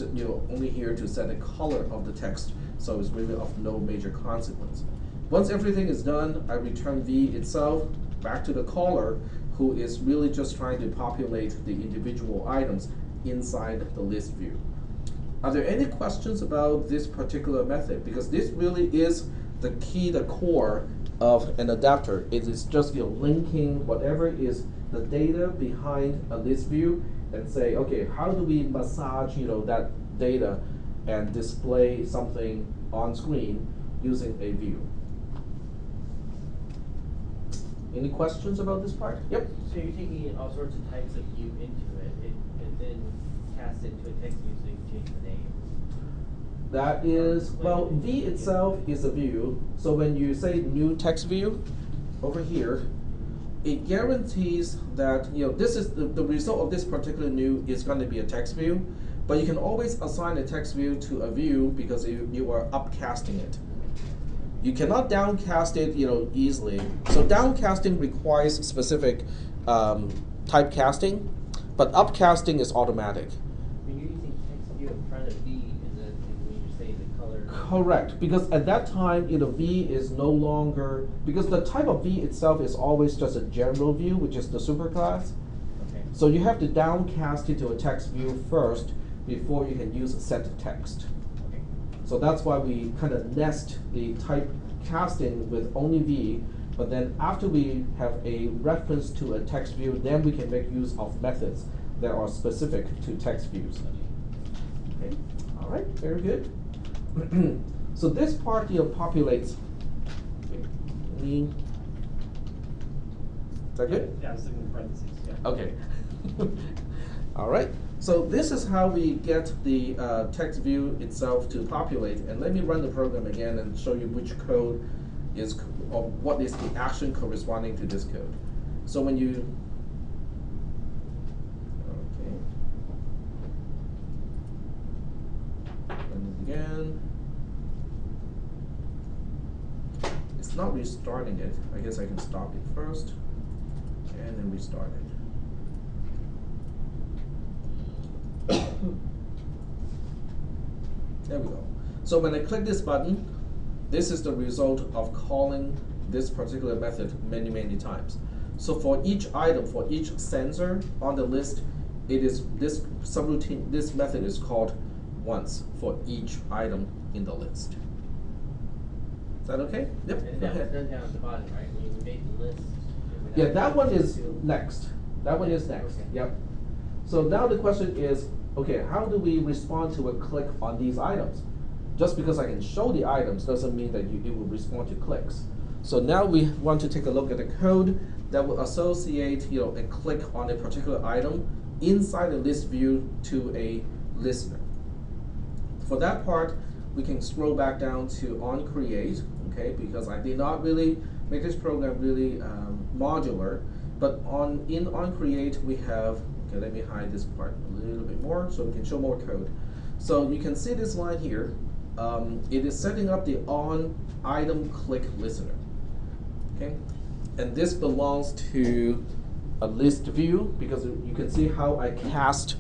only here to set the color of the text, so it's really of no major consequence. Once everything is done, I return V itself back to the caller, who is really just trying to populate the individual items inside the list view. Are there any questions about this particular method? Because this really is the key, the core of an adapter. It is just linking whatever is the data behind a list view and say, okay, how do we massage that data and display something on screen using a view? Any questions about this part? Yep. So you're taking all sorts of types of view into it, and then cast it into a text view so you can change the name. That is, well, V itself is a view. So when you say new text view over here, it guarantees that this is the result of this particular new is going to be a text view, but you can always assign a text view to a view because you are upcasting it. You cannot downcast it easily. So downcasting requires specific typecasting, but upcasting is automatic. When you're using text view in front of V, when you say the color. Correct, because at that time, V is no longer, because the type of V itself is always just a general view, which is the superclass. Okay. So you have to downcast it to a text view first before you can use set text. Okay. So that's why we kind of nest the type casting with only V, but then after we have a reference to a text view, then we can make use of methods that are specific to text views. Okay, all right, very good. So this part populates. Is that good? Yeah, I was looking in parentheses, yeah. Okay. All right. So this is how we get the text view itself to populate. And let me run the program again and show you which code is, or what is the action corresponding to this code. So when you, okay, run it again. It's not restarting it. I guess I can stop it first and then restart it. There we go. So when I click this button, this is the result of calling this particular method many, many times. So for each item, for each sensor on the list, it is this subroutine, this method is called once for each item in the list. Is that okay? Yep. And Go that was ahead. done down at the bottom, right? When you made the list. Yeah, that one is next. That one is next. Okay. Yep. So now the question is, okay, how do we respond to a click on these items? Just because I can show the items doesn't mean that it will respond to clicks. So now we want to take a look at the code that will associate a click on a particular item inside the list view to a listener. For that part, we can scroll back down to onCreate, okay, because I did not really make this program really modular, but in onCreate we have, okay, let me hide this part a little bit more so we can show more code. So you can see this line here. It is setting up the on item click listener, okay, and this belongs to a list view because you can see how I cast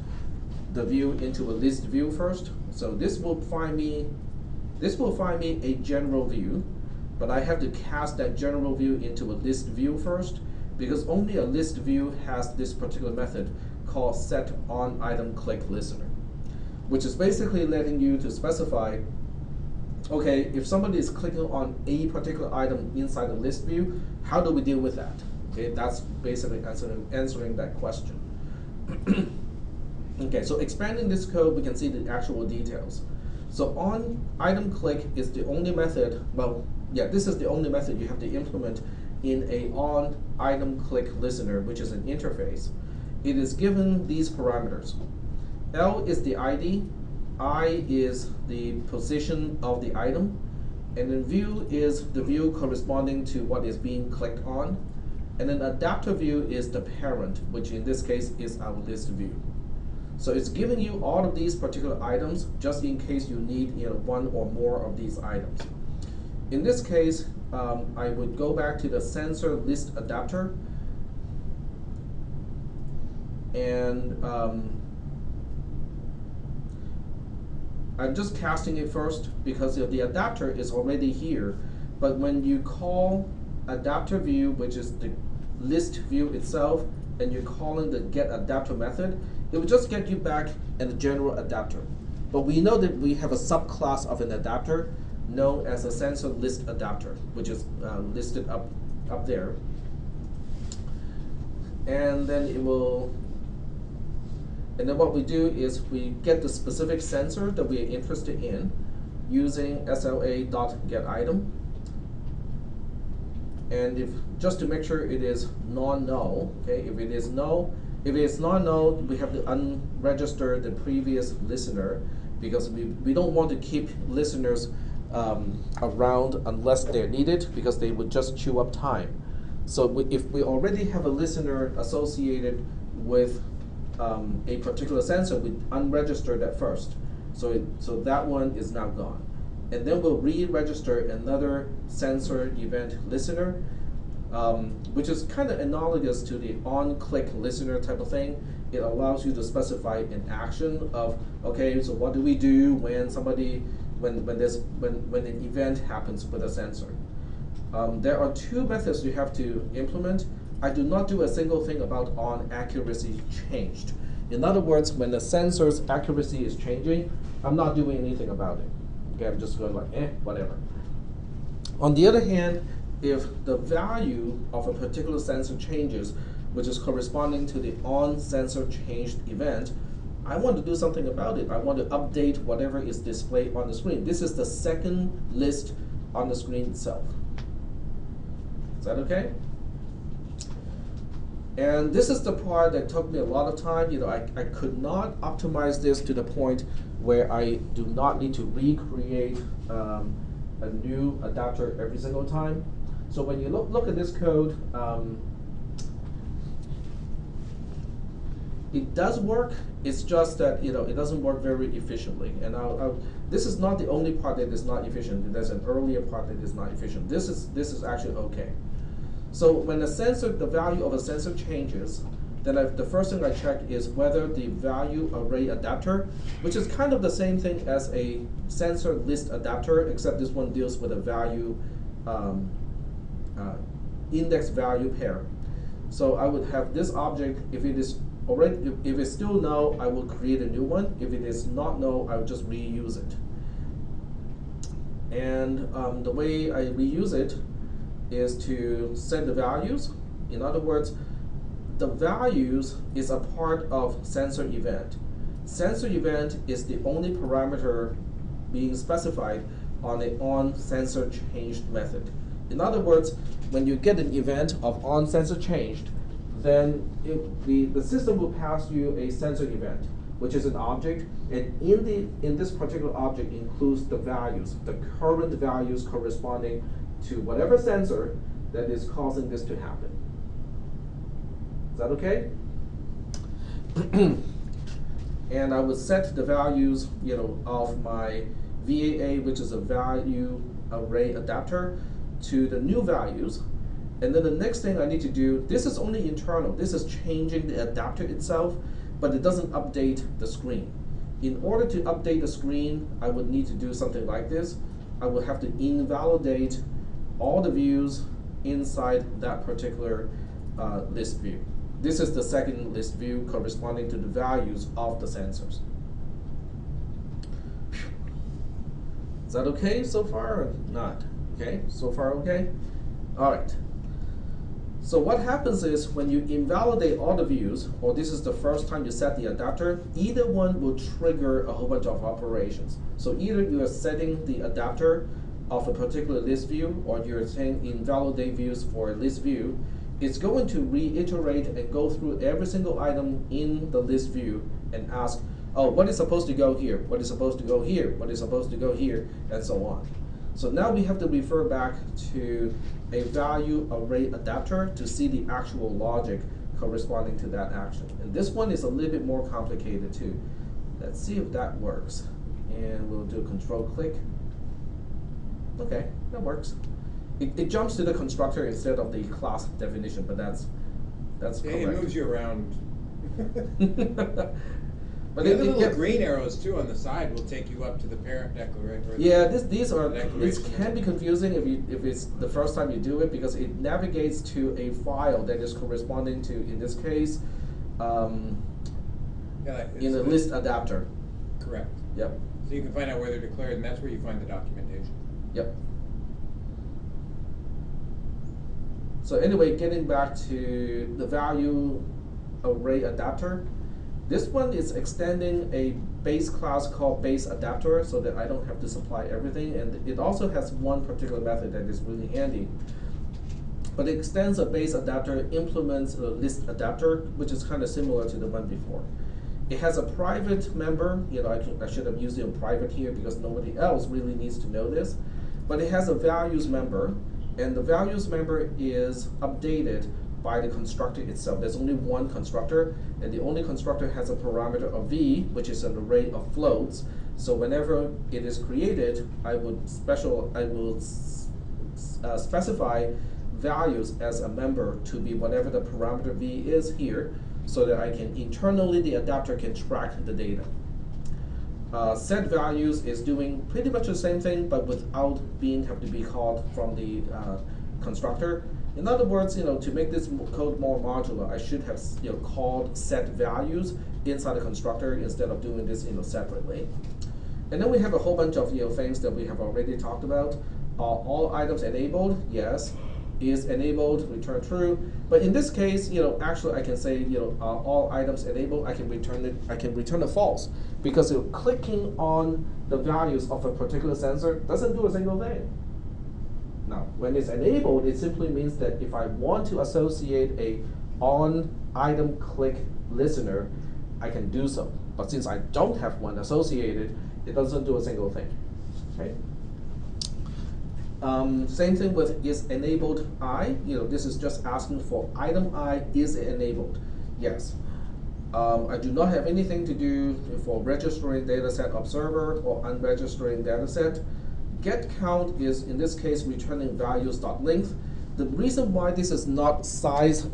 the view into a list view first. So this will find me a general view, but I have to cast that general view into a list view first because only a list view has this particular method called set on item click listener, which is basically letting you to specify, okay, if somebody is clicking on a particular item inside the list view, how do we deal with that? Okay, that's basically answering that question. Okay, so expanding this code, we can see the actual details. So on item click is the only method, well, yeah, this is the only method you have to implement in a on item click listener, which is an interface. It is given these parameters. L is the ID, I is the position of the item, and then view is the view corresponding to what is being clicked on, and then adapter view is the parent, which in this case is our list view. So it's giving you all of these particular items just in case you need one or more of these items. In this case, I would go back to the sensor list adapter, and I'm just casting it first because the adapter is already here. But when you call adapter view, which is the list view itself, and you're calling the get adapter method, it will just get you back in the general adapter. But we know that we have a subclass of an adapter known as a sensor list adapter, which is listed up there. And then it will, and then what we do is we get the specific sensor that we are interested in using SLA.getItem. And if just to make sure it is non-null, okay, if it is null, if it is non-null, we have to unregister the previous listener because we don't want to keep listeners around unless they're needed because they would just chew up time. So if we already have a listener associated with a particular sensor, we unregister that first. So that one is now gone. And then we'll re-register another sensor event listener, which is kind of analogous to the on-click listener type of thing. It allows you to specify an action of, okay, so what do we do when somebody, when an event happens with a sensor? There are two methods you have to implement. I do not do a single thing about on accuracy changed. In other words, when the sensor's accuracy is changing, I'm not doing anything about it. Okay, I'm just going like, whatever. On the other hand, if the value of a particular sensor changes, which is corresponding to the on sensor changed event, I want to do something about it. I want to update whatever is displayed on the screen. This is the second list on the screen itself. Is that okay? And this is the part that took me a lot of time. I could not optimize this to the point where I do not need to recreate a new adapter every single time. So when you look at this code, it does work. It's just that it doesn't work very efficiently. And this is not the only part that is not efficient. There's an earlier part that is not efficient. This is actually okay. So when the value of a sensor changes, then the first thing I check is whether the value array adapter, which is kind of the same thing as a sensor list adapter, except this one deals with a value index value pair. So I would have this object. If it is already, if it's still null, I will create a new one. If it is not null, I will just reuse it. And the way I reuse it is to set the values. In other words, the values is a part of sensor event. Sensor event is the only parameter being specified on the on sensor changed method. In other words, when you get an event of on sensor changed, then the system will pass you a sensor event, which is an object, and in this particular object includes the values, the current values corresponding to whatever sensor that is causing this to happen. Is that okay? And I would set the values, of my VAA, which is a value array adapter, to the new values. And then the next thing I need to do, this is only internal. This is changing the adapter itself, but it doesn't update the screen. In order to update the screen, I would need to do something like this. I would have to invalidate all the views inside that particular list view. This is the second list view corresponding to the values of the sensors. Is that okay so far or not? Okay, so far okay? All right. So what happens is when you invalidate all the views, or this is the first time you set the adapter, either one will trigger a whole bunch of operations. So either you are setting the adapter of a particular list view, or you're saying invalidate views for a list view, it's going to reiterate and go through every single item in the list view and ask, oh, what is supposed to go here? What is supposed to go here? What is supposed to go here? And so on. So now we have to refer back to a value array adapter to see the actual logic corresponding to that action. And this one is a little bit more complicated too. Let's see if that works. And we'll do a control click. Okay, that works. It jumps to the constructor instead of the class definition, but that's Yeah, correct. it moves you around. But The other little green arrows too on the side will take you up to the parent declaration. Yeah, these declaration. can be confusing if it's the first time you do it, because it navigates to a file that is corresponding to, in this case, in a list adapter. Correct. Yep. So you can find out where they're declared, and that's where you find the documentation. Yep. So anyway, getting back to the value array adapter, this one is extending a base class called base adapter so that I don't have to supply everything, and it also has one particular method that is really handy. But it extends a base adapter, implements a list adapter, which is kind of similar to the one before. It has a private member. I should have used it in private here because nobody else really needs to know this. But it has a values member, and the values member is updated by the constructor itself. There's only one constructor, and the only constructor has a parameter of v, which is an array of floats. So whenever it is created, I will specify values as a member to be whatever the parameter v is here, so that I can internally, the adapter can track the data. Set values is doing pretty much the same thing, but without have to be called from the constructor. In other words, to make this code more modular, I should have called set values inside the constructor instead of doing this separately. And then we have a whole bunch of things that we have already talked about. All items enabled, yes. Is enabled, return true. But in this case, actually I can say, all items enabled, I can return a false, because clicking on the values of a particular sensor doesn't do a single thing. Now, when it's enabled, it simply means that if I want to associate a on item click listener, I can do so. But since I don't have one associated, it doesn't do a single thing. Okay. Same thing with is enabled I. This is just asking for item I is enabled. Yes. I do not have anything to do for registering dataset observer or unregistering dataset. Get count is in this case returning values.length. The reason why this is not size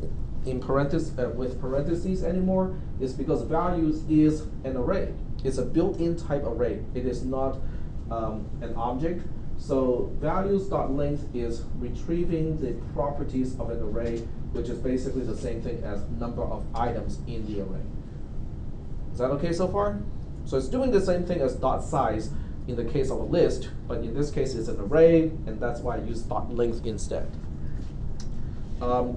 in parentheses with parentheses anymore is because values is an array. It's a built-in type array. It is not an object. So values.length is retrieving the properties of an array, which is basically the same thing as number of items in the array. Is that okay so far? So it's doing the same thing as .size in the case of a list, but in this case it's an array, and that's why I use .length instead.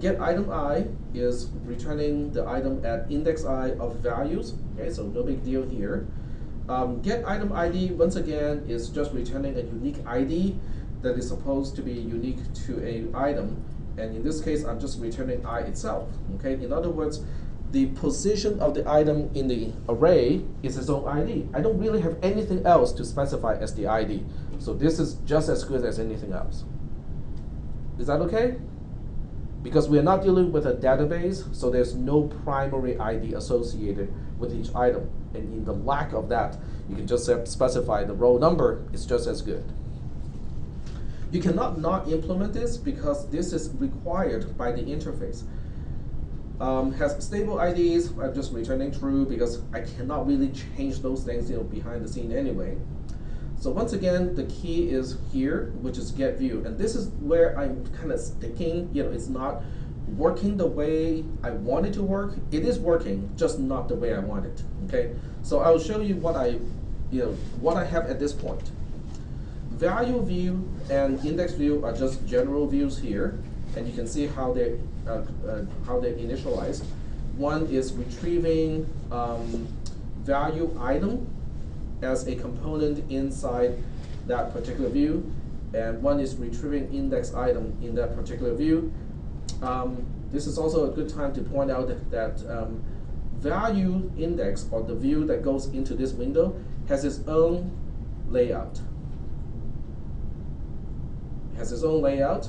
Get item I is returning the item at index I of values. Okay, so no big deal here. Get item ID, once again, is just returning a unique ID that is supposed to be unique to an item. And in this case, I'm just returning I itself. Okay? In other words, the position of the item in the array is its own ID. I don't really have anything else to specify as the ID. So this is just as good as anything else. Is that okay? Because we're not dealing with a database, so there's no primary ID associated with each item. And in the lack of that, you can just specify the row number. It's just as good. You cannot not implement this because this is required by the interface. Has stable IDs. I'm just returning true because I cannot really change those things behind the scene anyway. So once again, the key is here, which is get view. And this is where I'm kind of sticking. It's not working the way I want it to work. It is working, just not the way I want it. Okay. So I will show you what I have at this point. Value view and index view are just general views here, and you can see how they're initialized. One is retrieving value item as a component inside that particular view. and one is retrieving index item in that particular view. This is also a good time to point out that value index, or the view that goes into this window, has its own layout. It has its own layout,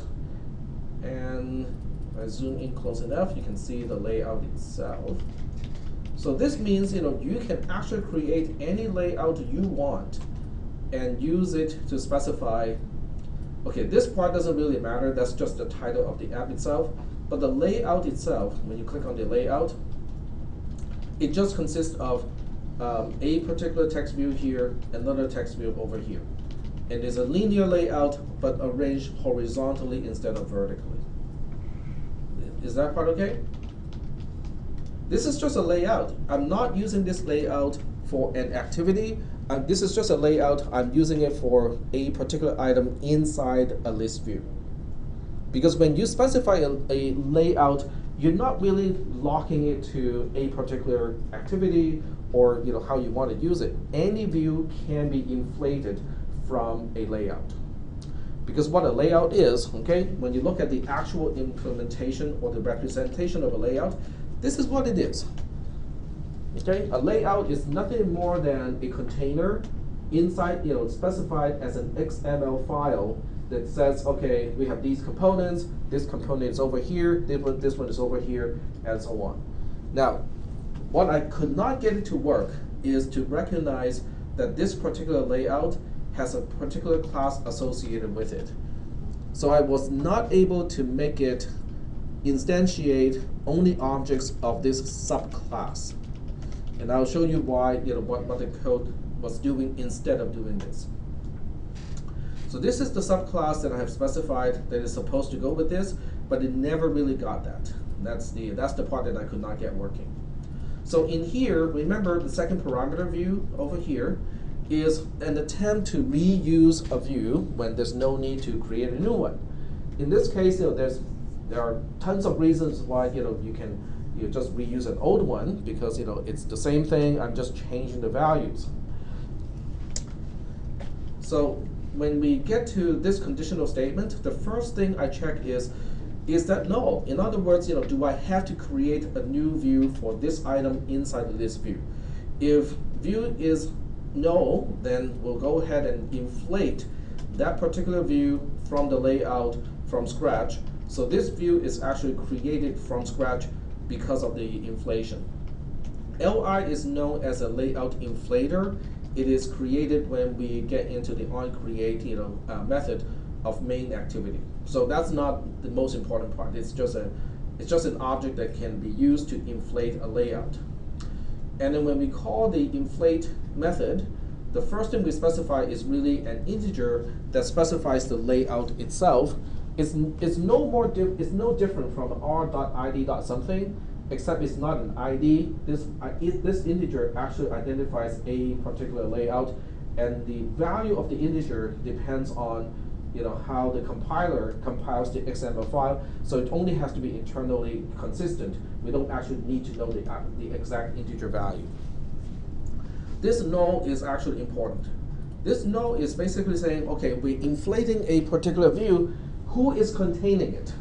and if I zoom in close enough, you can see the layout itself. So this means you can actually create any layout you want and use it to specify. Okay, this part doesn't really matter, that's just the title of the app itself, but the layout itself, when you click on the layout, it just consists of a particular text view here, another text view over here. And it's a linear layout, but arranged horizontally instead of vertically. Is that part okay? This is just a layout. I'm not using this layout for an activity. This is just a layout. I'm using it for a particular item inside a list view. Because when you specify a layout, you're not really locking it to a particular activity or how you want to use it. Any view can be inflated from a layout. Because what a layout is, okay, when you look at the actual implementation or the representation of a layout, this is what it is. Okay, a layout is nothing more than a container inside, specified as an XML file that says, okay, we have these components, this component is over here, this one is over here, and so on. Now, what I could not get it to work is to recognize that this particular layout has a particular class associated with it. So I was not able to make it instantiate only objects of this subclass. And I'll show you why, what the code was doing instead of doing this. So this is the subclass that I have specified that is supposed to go with this, but it never really got that. That's the part that I could not get working. So in here, remember the second parameter view over here is an attempt to reuse a view when there's no need to create a new one. In this case, there are tons of reasons why you just reuse an old one, because it's the same thing. I'm just changing the values. So when we get to this conditional statement, the first thing I check is that null? In other words, do I have to create a new view for this item inside this view? If view is no, then we'll go ahead and inflate that particular view from the layout from scratch. So this view is actually created from scratch because of the inflation. Li is known as a layout inflator. It is created when we get into the onCreate method of main activity. So that's not the most important part. It's just an object that can be used to inflate a layout. And then when we call the inflate method, the first thing we specify is really an integer that specifies the layout itself. It's no different from r.id.something, except it's not an ID. This integer actually identifies a particular layout, and the value of the integer depends on how the compiler compiles the XML file, so it only has to be internally consistent. We don't actually need to know the exact integer value. This null is actually important. This null is basically saying, okay, we're inflating a particular view, who is containing it?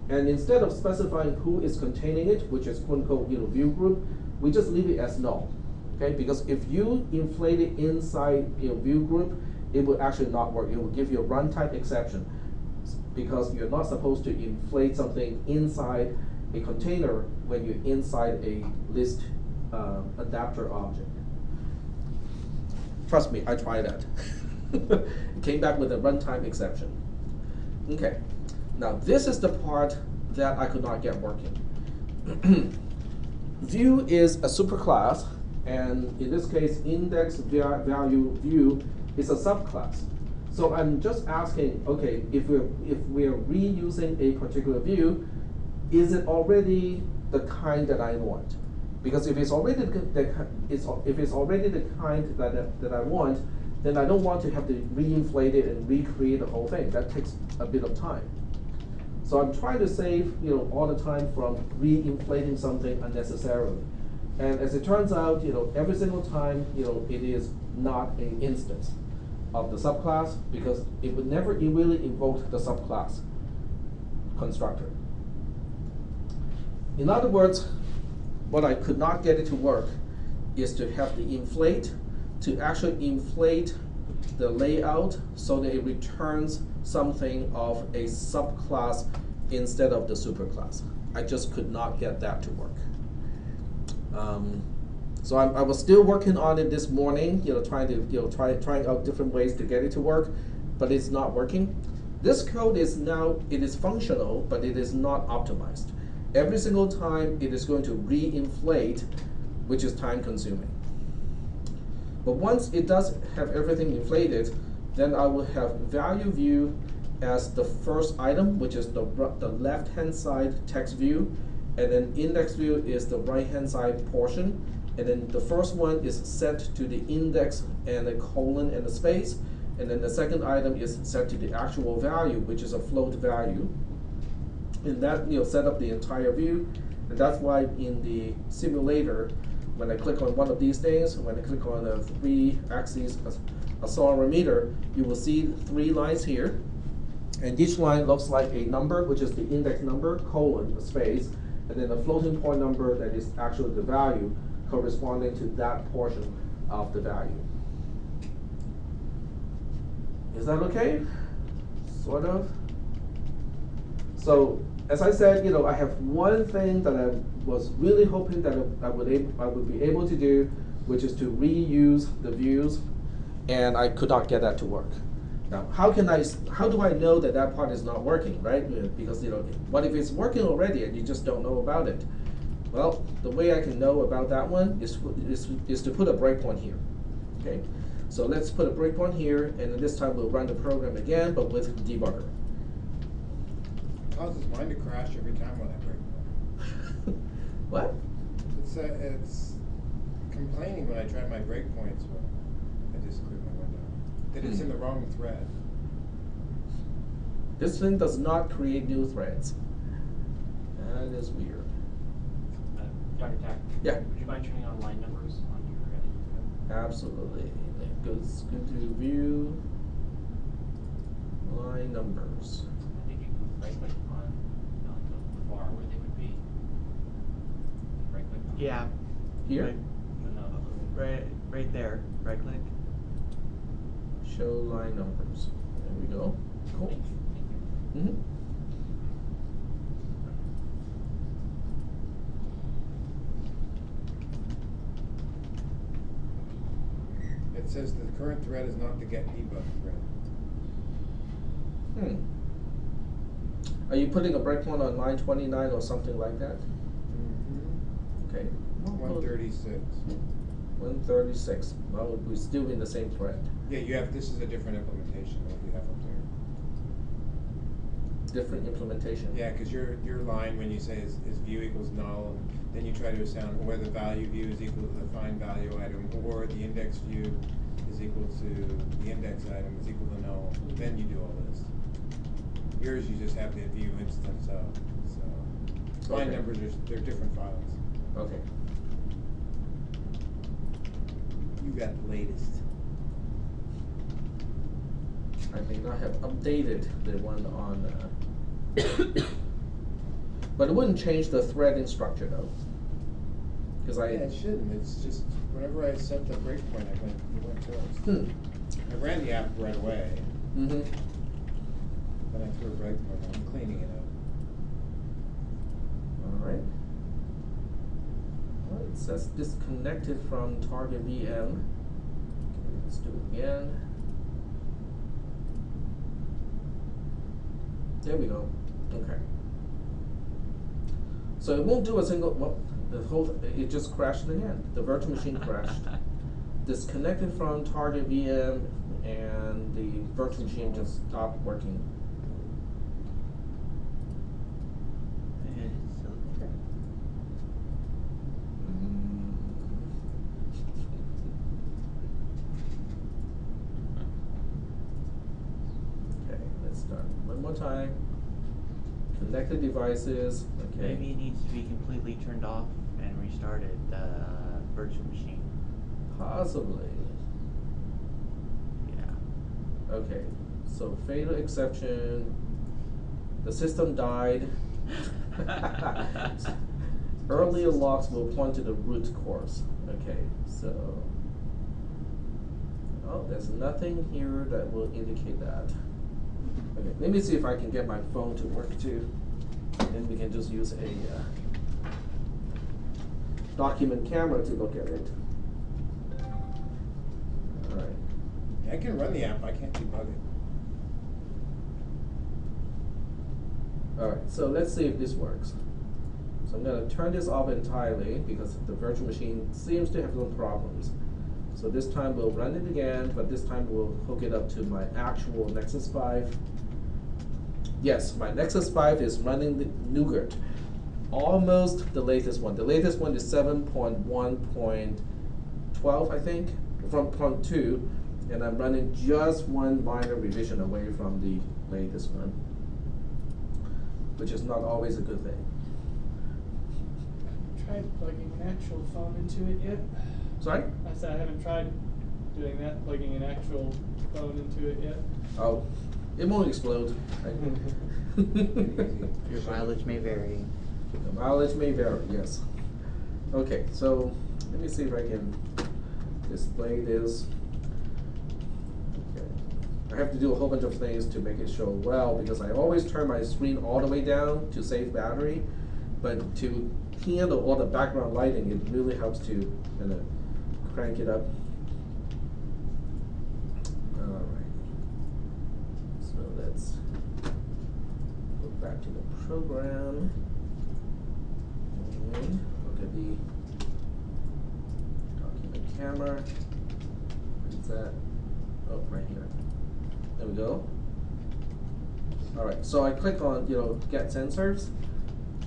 And instead of specifying who is containing it, which is quote-unquote view group, we just leave it as null. Okay, because if you inflate it inside view group, it will actually not work. It will give you a runtime exception, because you're not supposed to inflate something inside a container when you're inside a list adapter object. Trust me, I tried that. It came back with a runtime exception. Okay, now this is the part that I could not get working. View is a superclass, and in this case, index value view is a subclass. So I'm just asking, okay, if we're reusing a particular view, is it already the kind that I want? Because if it's already the kind that I want, then I don't want to have to re-inflate it and recreate the whole thing. That takes a bit of time. So I'm trying to save all the time from re-inflating something unnecessarily. And as it turns out, every single time, it is not an instance. of the subclass because it would never really invoke the subclass constructor. In other words, what I could not get it to work is to have the inflate to actually inflate the layout so that it returns something of a subclass instead of the superclass. I just could not get that to work. So I was still working on it this morning, trying out different ways to get it to work, but it's not working. This code is now, it is functional, but it is not optimized. Every single time it is going to re-inflate, which is time consuming. But once it does have everything inflated, then I will have value view as the first item, which is the left-hand side text view, and then index view is the right-hand side portion, and then the first one is set to the index and a colon and a space, and then the second item is set to the actual value, which is a float value. And that set up the entire view, and that's why in the simulator, when I click on one of these things, when I click on a 3-axis accelerometer, you will see 3 lines here, and each line looks like a number, which is the index number, colon, a space, and then a floating point number that is actually the value corresponding to that portion of the value. Is that okay? Sort of. So, as I said, I have one thing that I was really hoping that I would be able to do, which is to reuse the views, and I could not get that to work. Now, how do I know that that part is not working, right? Because what if it's working already and you just don't know about it? Well, the way I can know about that one is to put a breakpoint here. Okay, so let's put a breakpoint here, and then this time we'll run the program again, but with debugger. It causes mine to crash every time when I break. What? It's complaining when I try my breakpoints when I just clear my window. That it's in the wrong thread. This thing does not create new threads. That is weird. Dr. Tack? Yeah. Would you mind turning on line numbers on your Absolutely. Go to view line numbers. I think you can right click on the bar where they would be. Right click on Yeah. Here? Right there. Right click. Show line numbers. There we go. Cool. Thank you. Mm-hmm. It says the current thread is not the get debug thread. Are you putting a breakpoint on line 29 or something like that? Mm-hmm. Okay. 136. 136. Well, we're still in the same thread. Yeah, this is a different implementation than what you have up there. Different implementation. Yeah, because your line when you say is view equals null, and then you try to assign whether the value view is equal to the find value item, or the index view is equal to the index item is equal to null. Then you do all this. Yours you just have the view instance of. So line Okay. numbers they're different files. Okay. You got the latest. I may not have updated the one on, but it wouldn't change the threading structure though. Because Yeah, it shouldn't. It's just whenever I set the breakpoint, it went close. I ran the app right away. Mm-hmm. Then I threw a breakpoint. I'm cleaning it up. All right. Well, it says disconnected from target VM. Okay, let's do it again. There we go. Okay. So it won't do a single. Well, it just crashed again. The virtual machine crashed. Disconnected from target VM, and the virtual machine just stopped working. And it's still there. Okay, let's start one more time. Connected devices. Okay. Maybe it needs to be completely turned off and restarted, the virtual machine. Possibly. Yeah. Okay, so fatal exception, the system died. Earlier locks will point to the root course. Okay, so, oh, there's nothing here that will indicate that. Okay, let me see if I can get my phone to work too. Then we can just use a document camera to look at it. Alright. I can run the app, I can't debug it. Alright, so let's see if this works. So I'm going to turn this off entirely because the virtual machine seems to have some problems. So this time we'll run it again, but this time we'll hook it up to my actual Nexus 5. Yes, my Nexus 5 is running the Nougat. Almost the latest one. The latest one is 7.1.12, I think, from 0.2, and I'm running just one minor revision away from the latest one, which is not always a good thing. Tried plugging an actual phone into it yet? Sorry? I said I haven't tried doing that, plugging an actual phone into it yet. Oh, it won't explode. Your mileage may vary. The mileage may vary, yes. Okay, so let me see if I can display this. Okay. I have to do a whole bunch of things to make it show well because I always turn my screen all the way down to save battery, but to handle all the background lighting, it really helps to kind of crank it up. Alright. So let's go back to the program. And look at the document camera. Where's that? Oh, right here. There we go. Alright, so I click on, get sensors,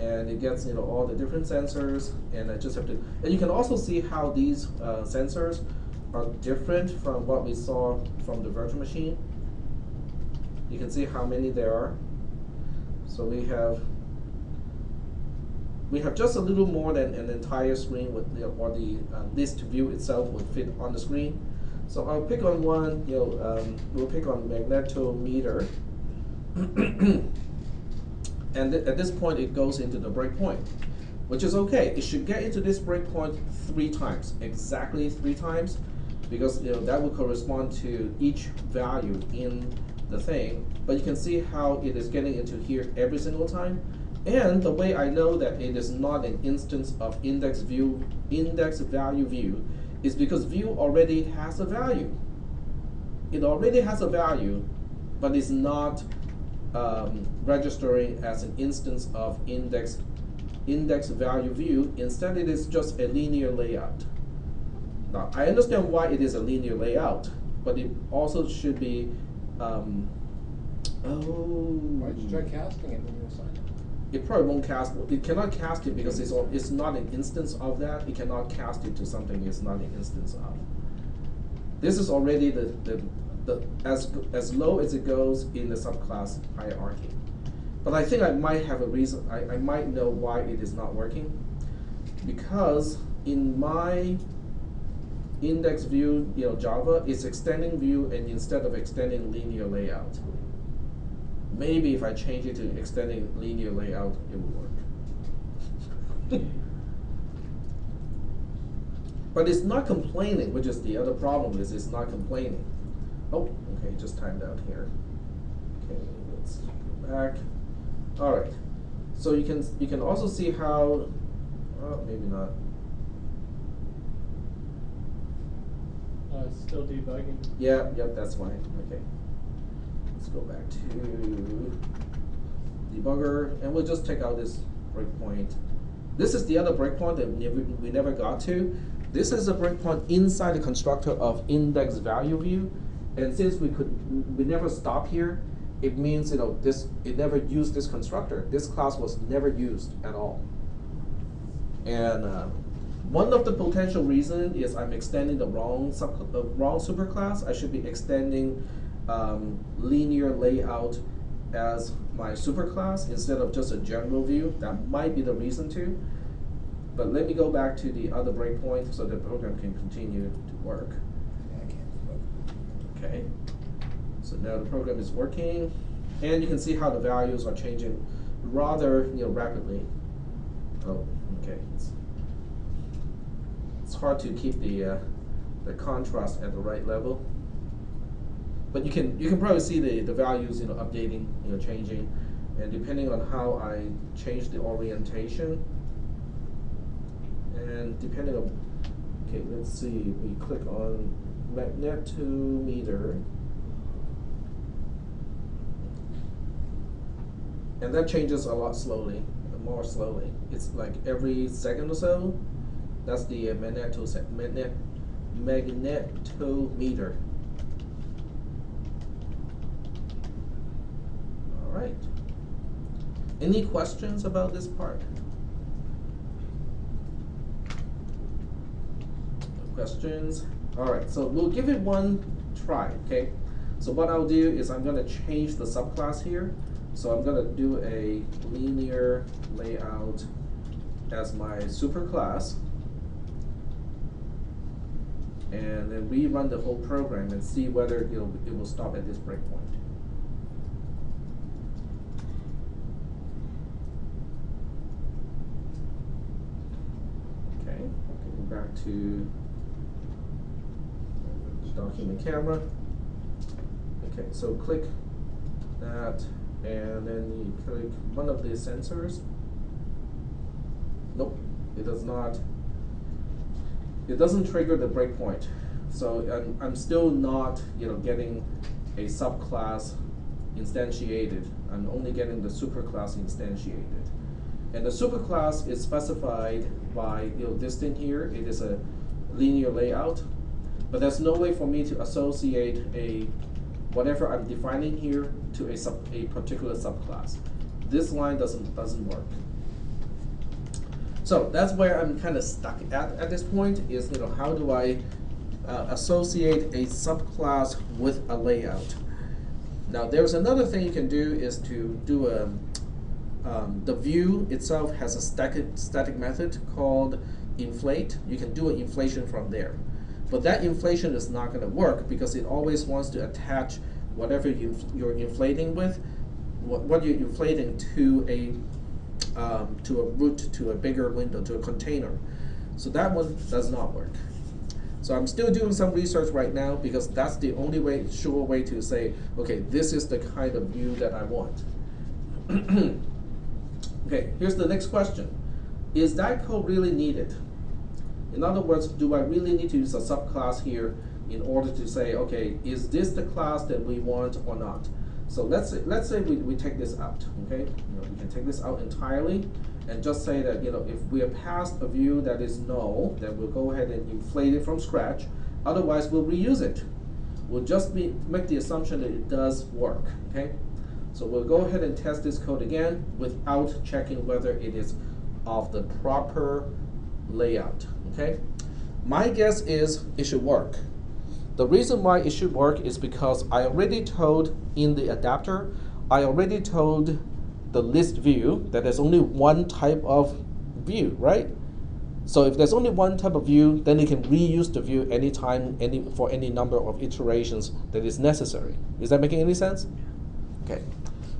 and it gets, all the different sensors, and I just have to, and you can also see how these sensors are different from what we saw from the virtual machine. You can see how many there are. So we have just a little more than an entire screen with or the list view itself would fit on the screen. So I'll pick on one, we'll pick on magnetometer. And at this point it goes into the breakpoint, which is okay. It should get into this breakpoint 3 times, exactly 3 times, because that will correspond to each value in the thing. But you can see how it is getting into here every single time. And the way I know that it is not an instance of index value view is because view already has a value. It already has a value, but it's not registering as an instance of index value view. Instead, it is just a linear layout. Now, I understand why it is a linear layout, but it also should be. Why'd you try casting it when you assigned it? It probably won't cast. It cannot cast it because it's not an instance of that. It cannot cast it to something it's not an instance of. This is already the as low as it goes in the subclass hierarchy. But I think I might have a reason. I might know why it is not working, because in my index view, Java is extending view, and instead of extending linear layout. Maybe if I change it to extending linear layout, it will work. But it's not complaining, which is the other problem. Is it's not complaining. Oh, okay, just timed out here. Okay, let's go back. All right, so you can also see how. Oh, maybe not. It's still debugging. Yeah, yep, that's fine. Okay. Let's go back to debugger, and we'll just take out this breakpoint. This is the other breakpoint that we never got to. This is a breakpoint inside the constructor of index value view, and since we never stop here, it means it never used this constructor. This class was never used at all. And one of the potential reasons is I'm extending the wrong superclass. I should be extending linear layout as my superclass instead of just a general view. That might be the reason too. But let me go back to the other breakpoint so the program can continue to work. Yeah, I can't debug. Okay. So now the program is working, and you can see how the values are changing rather rapidly. Oh, okay. It's hard to keep the contrast at the right level, but you can probably see the values updating, changing, and depending on how I change the orientation, and depending on, okay, let's see, we click on magnetometer, and that changes a lot slowly, more slowly. It's like every second or so. That's the magnetometer. All right. Any questions about this part? No questions? All right, so we'll give it one try, okay? So what I'll do is I'm gonna change the subclass here. So I'm gonna do a linear layout as my superclass, and then rerun the whole program and see whether it will stop at this breakpoint. Okay, go back to document camera. Okay, so click that, and then you click one of the sensors. Nope, it does not. It doesn't trigger the breakpoint, so I'm still not getting a subclass instantiated. I'm only getting the superclass instantiated, and the superclass is specified by this thing here. It is a linear layout, but there's no way for me to associate a whatever I'm defining here to a particular subclass. This line doesn't work. So that's where I'm kind of stuck at this point, is how do I associate a subclass with a layout. Now there's another thing you can do, is to do the view itself has a static method called inflate. You can do an inflation from there, but that inflation is not going to work because it always wants to attach whatever you're inflating with, what you're inflating to a root, to a bigger window, to a container. So that one does not work. So I'm still doing some research right now, because that's the only sure way to say, okay, this is the kind of view that I want. Okay, here's the next question. Is that code really needed? In other words, do I really need to use a subclass here in order to say, okay, is this the class that we want or not? So let's say we take this out, okay? We can take this out entirely and just say that if we are past a view that is null, then we'll go ahead and inflate it from scratch. Otherwise, we'll reuse it. We'll just make the assumption that it does work, okay? So we'll go ahead and test this code again without checking whether it is of the proper layout, okay? My guess is it should work. The reason why it should work is because I already told in the adapter, I already told the list view that there's only one type of view, right? So if there's only one type of view, then you can reuse the view anytime, for any number of iterations that is necessary. Is that making any sense? Okay.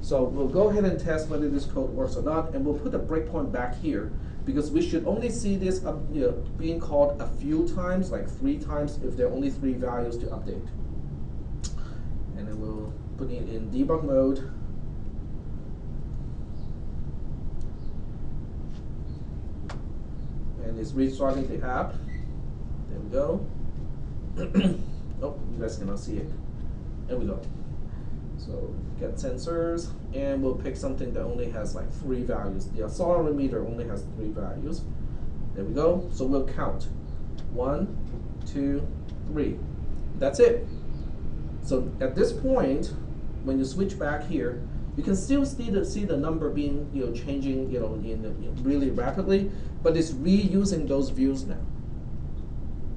So we'll go ahead and test whether this code works or not, and we'll put a breakpoint back here, because we should only see this being called a few times, like 3 times, if there are only 3 values to update. And then we'll put it in debug mode. And it's restarting the app. There we go. Oh, you guys cannot see it. There we go. So get sensors, and we'll pick something that only has like 3 values. The accelerometer only has 3 values. There we go. So we'll count. 1, 2, 3. That's it. So at this point, when you switch back here, you can still see the number being changing really rapidly, but it's reusing those views now.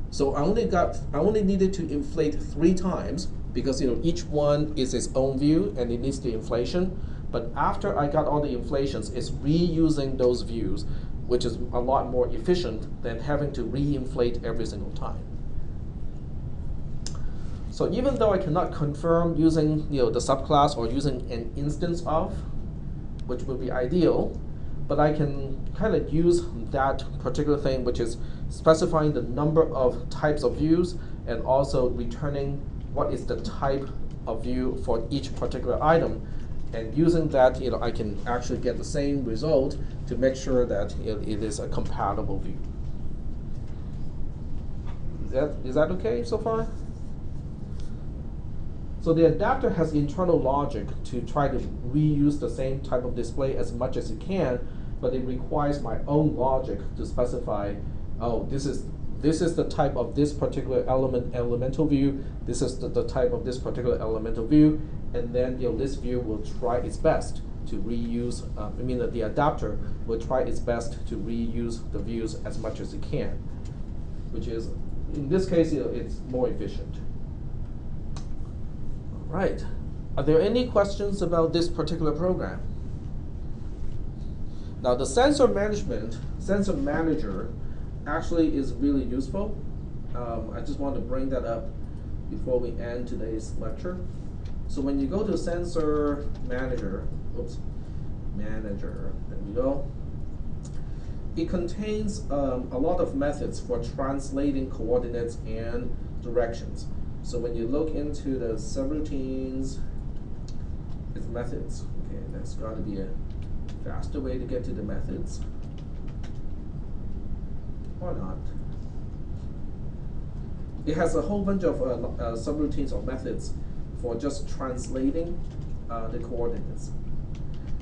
So I only needed to inflate 3 times, because each one is its own view and it needs the inflation. But after I got all the inflations, it's reusing those views, which is a lot more efficient than having to re-inflate every single time. So even though I cannot confirm using the subclass or using an instance of, which would be ideal, but I can kind of use that particular thing, which is specifying the number of types of views and also returning what is the type of view for each particular item. And using that, I can actually get the same result to make sure that it is a compatible view. Is that okay so far? So the adapter has internal logic to try to reuse the same type of display as much as it can, but it requires my own logic to specify, oh, this is the type of this particular elemental view, this is the type of this particular elemental view, and then this view will try its best to reuse, the adapter will try its best to reuse the views as much as it can, which is, in this case, it's more efficient. Right. Are there any questions about this particular program? Now the sensor manager actually is really useful. I just want to bring that up before we end today's lecture. So when you go to sensor manager, there we go. It contains a lot of methods for translating coordinates and directions. So when you look into the subroutines, it's methods. Okay, there's got to be a faster way to get to the methods. Or not. It has a whole bunch of subroutines or methods for just translating the coordinates.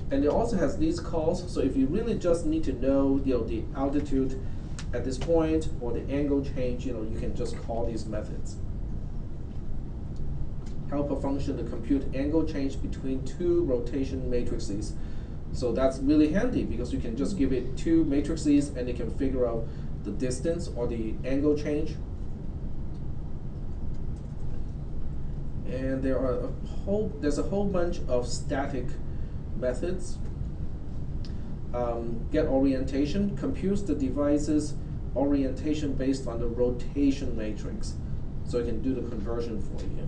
And it also has these calls, so if you really just need to know the altitude at this point or the angle change, you can just call these methods. Help a function to compute angle change between two rotation matrices. So that's really handy because you can just give it two matrices and it can figure out the distance or the angle change. And there's a whole bunch of static methods. Get orientation computes the device's orientation based on the rotation matrix. So it can do the conversion for you.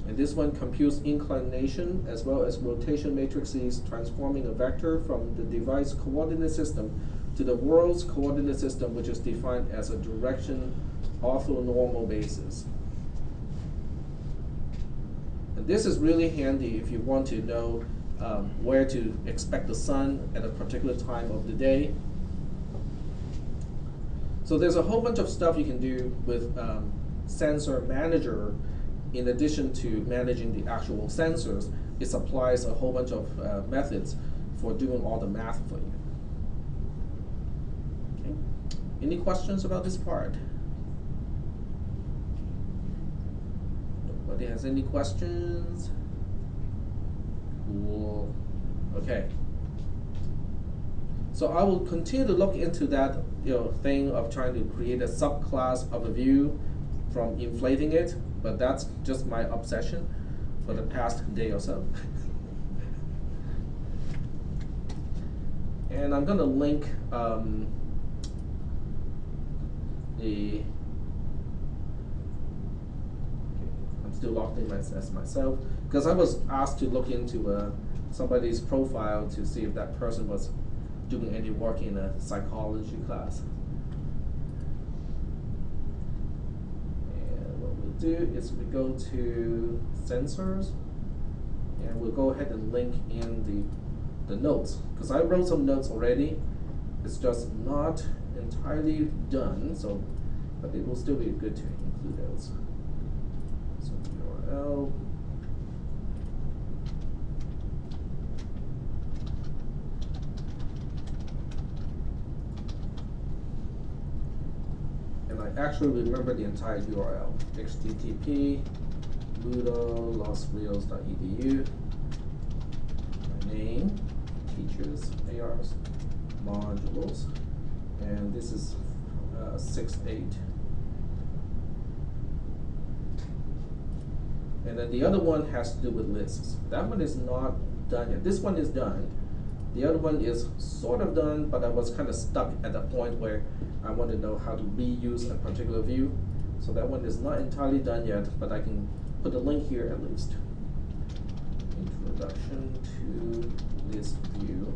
And this one computes inclination as well as rotation matrices, transforming a vector from the device coordinate system to the world's coordinate system, which is defined as a direction orthonormal basis. And this is really handy if you want to know where to expect the sun at a particular time of the day. So there's a whole bunch of stuff you can do with Sensor Manager. In addition to managing the actual sensors, it supplies a whole bunch of methods for doing all the math for you. Okay. Any questions about this part? Nobody has any questions? Cool. Okay. So I will continue to look into that thing of trying to create a subclass of a view from inflating it, but that's just my obsession for the past day or so. And I'm going to link I'm still logged in as myself, because I was asked to look into somebody's profile to see if that person was doing any work in a psychology class. And what we'll do is we go to sensors, and we'll go ahead and link in the notes, because I wrote some notes already. It's just not entirely done, so but it will still be good to include those. So URL. And I actually remember the entire URL. http ludo.losrios.edu. My name, teachers, ARs, modules, and this is 6.8. And then the other one has to do with lists. That one is not done yet. This one is done, The other one is sort of done, but I was kind of stuck at the point where I want to know how to reuse a particular view. So that one is not entirely done yet, but I can put a link here at least. Introduction to this view.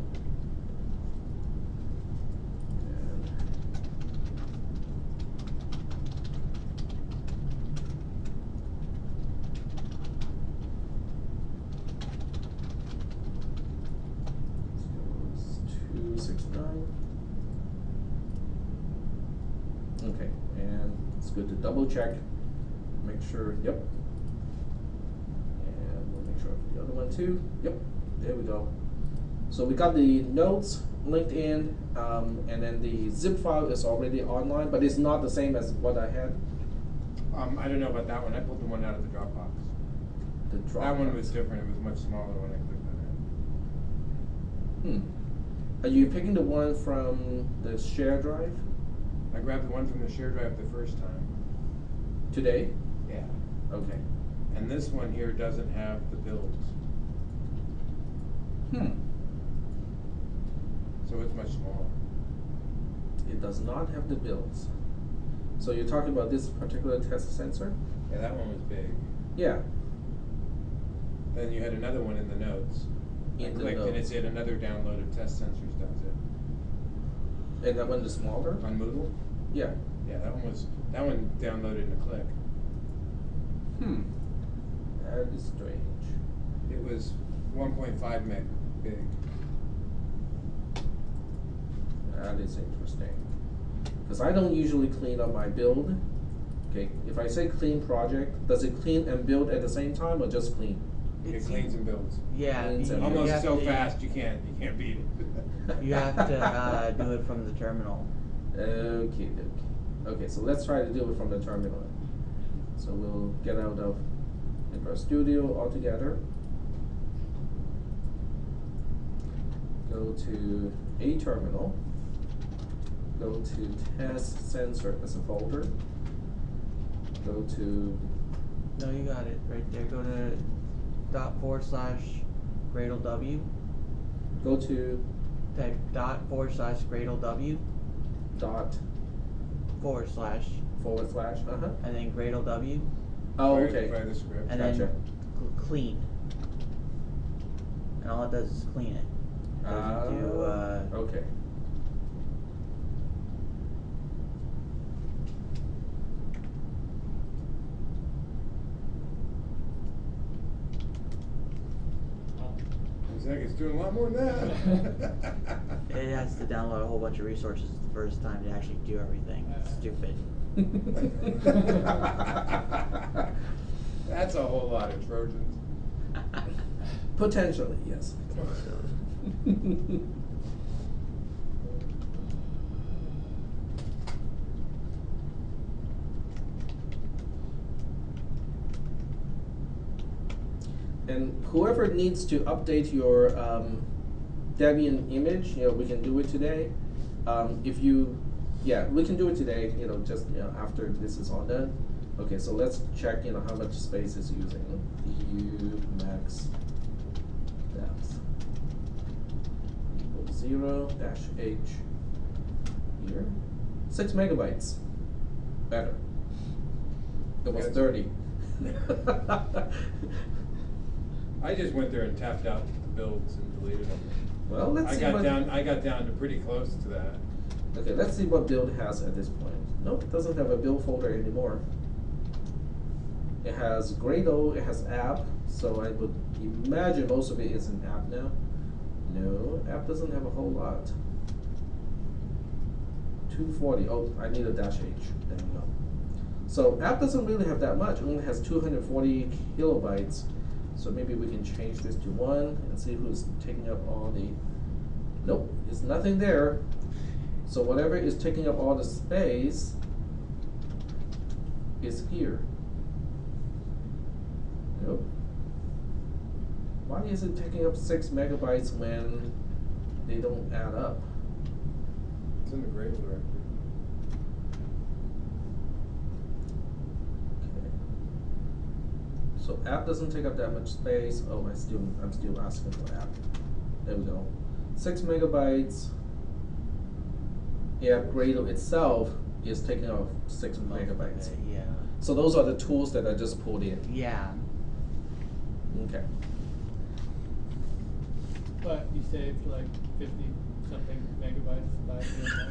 Okay, and it's good to double check, make sure, yep. And we'll make sure the other one too, yep, there we go. So we got the notes linked in, and then the zip file is already online, but it's not the same as what I had. I don't know about that one, I pulled the one out of the Dropbox. The Dropbox. That one was different, it was much smaller when I clicked on it. Are you picking the one from the share drive I grabbed the one from the share drive the first time. today? Yeah. Okay. And this one here doesn't have the builds. So it's much smaller. It does not have the builds. So you're talking about this particular test sensor? Yeah, that one was big. Yeah. Then you had another one in the notes. I In the clicked and it notes. said another download of test sensors does it. And that one is smaller? On Moodle? Yeah. Yeah, that one downloaded in a click. That is strange. It was 1.5 meg big. That is interesting. Because I don't usually clean up my build. Okay, if I say clean project, does it clean and build at the same time or just clean? It cleans and builds. Yeah, Cleans you and have Almost so to- fast you can't beat it. You have to do it from the terminal. Okay, okay, so let's try to do it from the terminal. So we'll get out of Inver Studio altogether. Go to a terminal. Go to test sensor as a folder. Go to No, you got it right there. Go to /Gradle W. go to Type /Gradle W dot / / and then Gradle W Oh, Fire- okay. fire the script. and Gotcha. then clean. And all it does is clean it. Doesn't do Okay. It's like it's doing a lot more than that. It has to download a whole bunch of resources the first time to actually do everything. It's stupid. That's a whole lot of Trojans. Potentially, yes. And whoever needs to update your Debian image, we can do it today. We can do it today, just after this is all done. Okay, so let's check, how much space it's using. EU max depth equals 0-h here. 6 megabytes. Better. It was Yes. 30. I just went there and tapped out the builds and deleted them. Well, let's I see got what down to pretty close to that. Okay, let's see what build has at this point. Nope, it doesn't have a build folder anymore. It has Gradle, it has app, so I would imagine most of it is in app now. No, app doesn't have a whole lot. 240, oh, I need a -h, there we go. So app doesn't really have that much, it only has 240 kilobytes. So maybe we can change this to 1 and see who's taking up all the, nope, there's nothing there. So whatever is taking up all the space is here. Nope. Why is it taking up 6 megabytes when they don't add up? It's in the Gradle directory. Okay. So app doesn't take up that much space. Oh, I'm still asking for app. There we go. 6 megabytes. Yeah, Gradle itself is taking off 6 megabytes. Yeah. So those are the tools that I just pulled in. Yeah. Okay. But you saved like 50 something megabytes by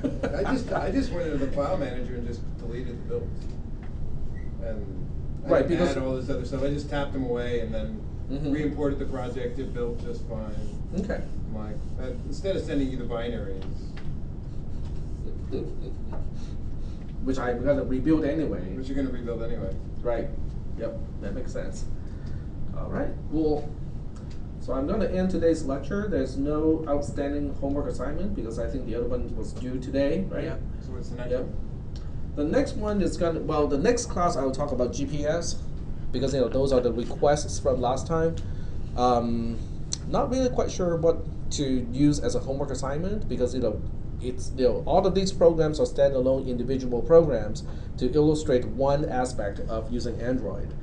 doing that. I just went into the file manager and just deleted the builds. And I Right, didn't because- add all this other stuff. I just tapped them away and then Mhm. re-imported the project. It built just fine. Okay. I'm like, instead of sending you the binaries. Which I'm gonna rebuild anyway. Which you're gonna rebuild anyway. Right. Yep, that makes sense. All right. Well, so I'm gonna end today's lecture. There's no outstanding homework assignment because I think the other one was due today, right? Yep. So what's the next Yep. one? The next one is the next class I will talk about GPS because those are the requests from last time. Not really quite sure what to use as a homework assignment because it's all of these programs are standalone individual programs to illustrate one aspect of using Android.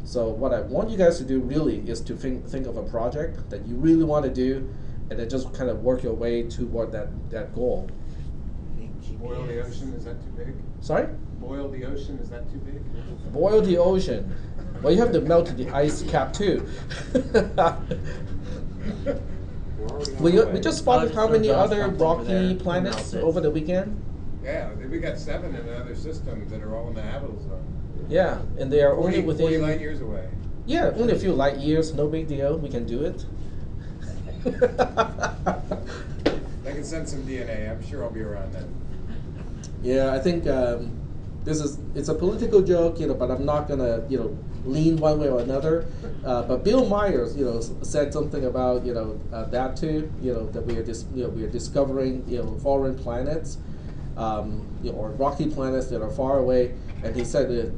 So what I want you guys to do really is to think of a project that you really want to do and then just kind of work your way toward that goal. Boil the ocean, is that too big? Sorry? Boil the ocean, is that too big? Boil the ocean. Well, you have to melt the ice cap too. we just spotted how many other rocky planets over the weekend. Yeah, we got 7 in other systems that are all in the habitable zone. Yeah, and they are 40 only 40 light within. years away. Yeah, only a few light years. No big deal. We can do it. I can send some DNA. I'm sure I'll be around then. Yeah, I think it's a political joke, but I'm not gonna, lean one way or another. But Bill Myers, said something about, that too, that we are discovering, foreign planets, or rocky planets that are far away, and he said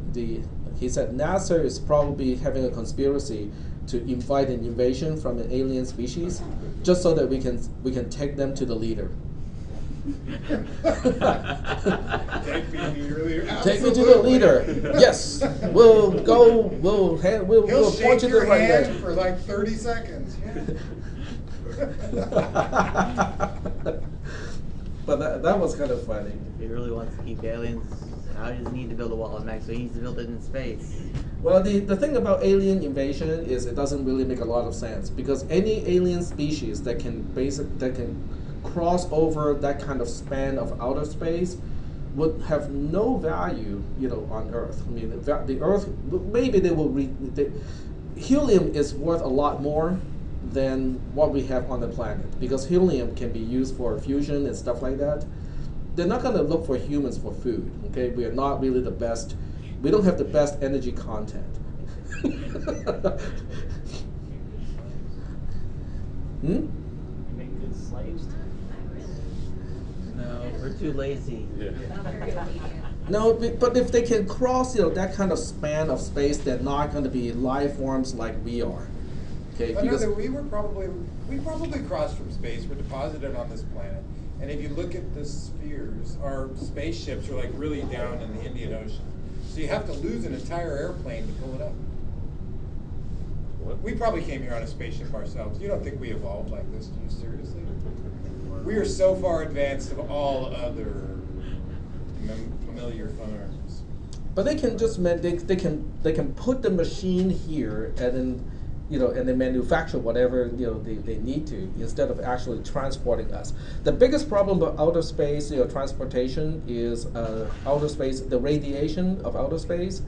he said NASA is probably having a conspiracy to invite an invasion from an alien species, just so that we can take them to the leader. Take me to your leader. Take me to the leader. Yes, we'll go. We'll He'll point shake you your the right hand way. for like 30 seconds. But that was kind of funny. If he really wants to keep aliens, how does he need to build a wall of Mexico? He needs to build it in space. Well, the thing about alien invasion is it doesn't really make a lot of sense because any alien species that can cross over that kind of span of outer space would have no value, on Earth. I mean, the Earth, maybe they will helium is worth a lot more than what we have on the planet because helium can be used for fusion and stuff like that. They're not going to look for humans for food. Okay, we are not really the best. We don't have the best energy content. You make good slaves. No, we're too lazy. No, but if they can cross, that kind of span of space, they're not going to be life forms like we are. Okay, because we probably crossed from space. We're deposited on this planet, and if you look at the spheres, our spaceships are like really down in the Indian Ocean. So you have to lose an entire airplane to pull it up. We probably came here on a spaceship ourselves. You don't think we evolved like this, do you seriously? We are so far advanced of all other familiar farms. but they can just they can put the machine here and then and then manufacture whatever they need to instead of actually transporting us. The biggest problem with outer space transportation is outer space, the radiation of outer space,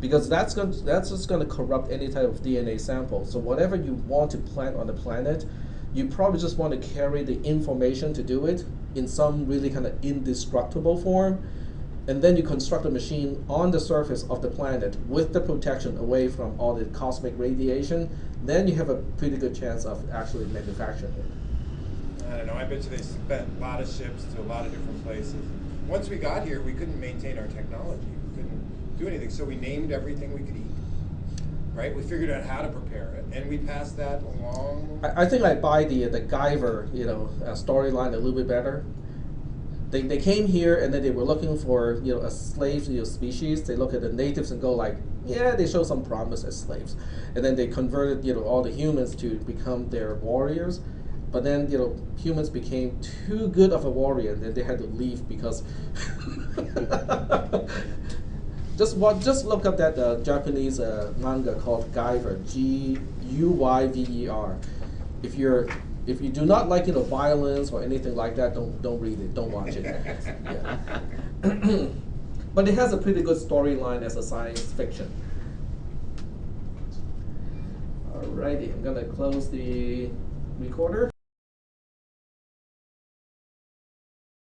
because that's just going to corrupt any type of DNA sample. So whatever you want to plant on the planet, you probably just want to carry the information to do it in some really kind of indestructible form. And then you construct a machine on the surface of the planet with the protection away from all the cosmic radiation. Then you have a pretty good chance of actually manufacturing it. I don't know. I bet you they spent a lot of ships to a lot of different places. Once we got here, we couldn't maintain our technology. We couldn't do anything. So we named everything we could eat. Right? We figured out how to prepare it, and we passed that along. I think I buy the Guyver storyline a little bit better. They came here and then they were looking for a slave species. They look at the natives and go like, yeah, they show some promise as slaves, and then they converted all the humans to become their warriors. But then, humans became too good of a warrior, and then they had to leave because just look up that Japanese manga called Guyver, Guyver. If you do not like violence or anything like that, don't read it, don't watch it. Yeah. But it has a pretty good storyline as a science fiction. Alrighty, I'm gonna close the recorder.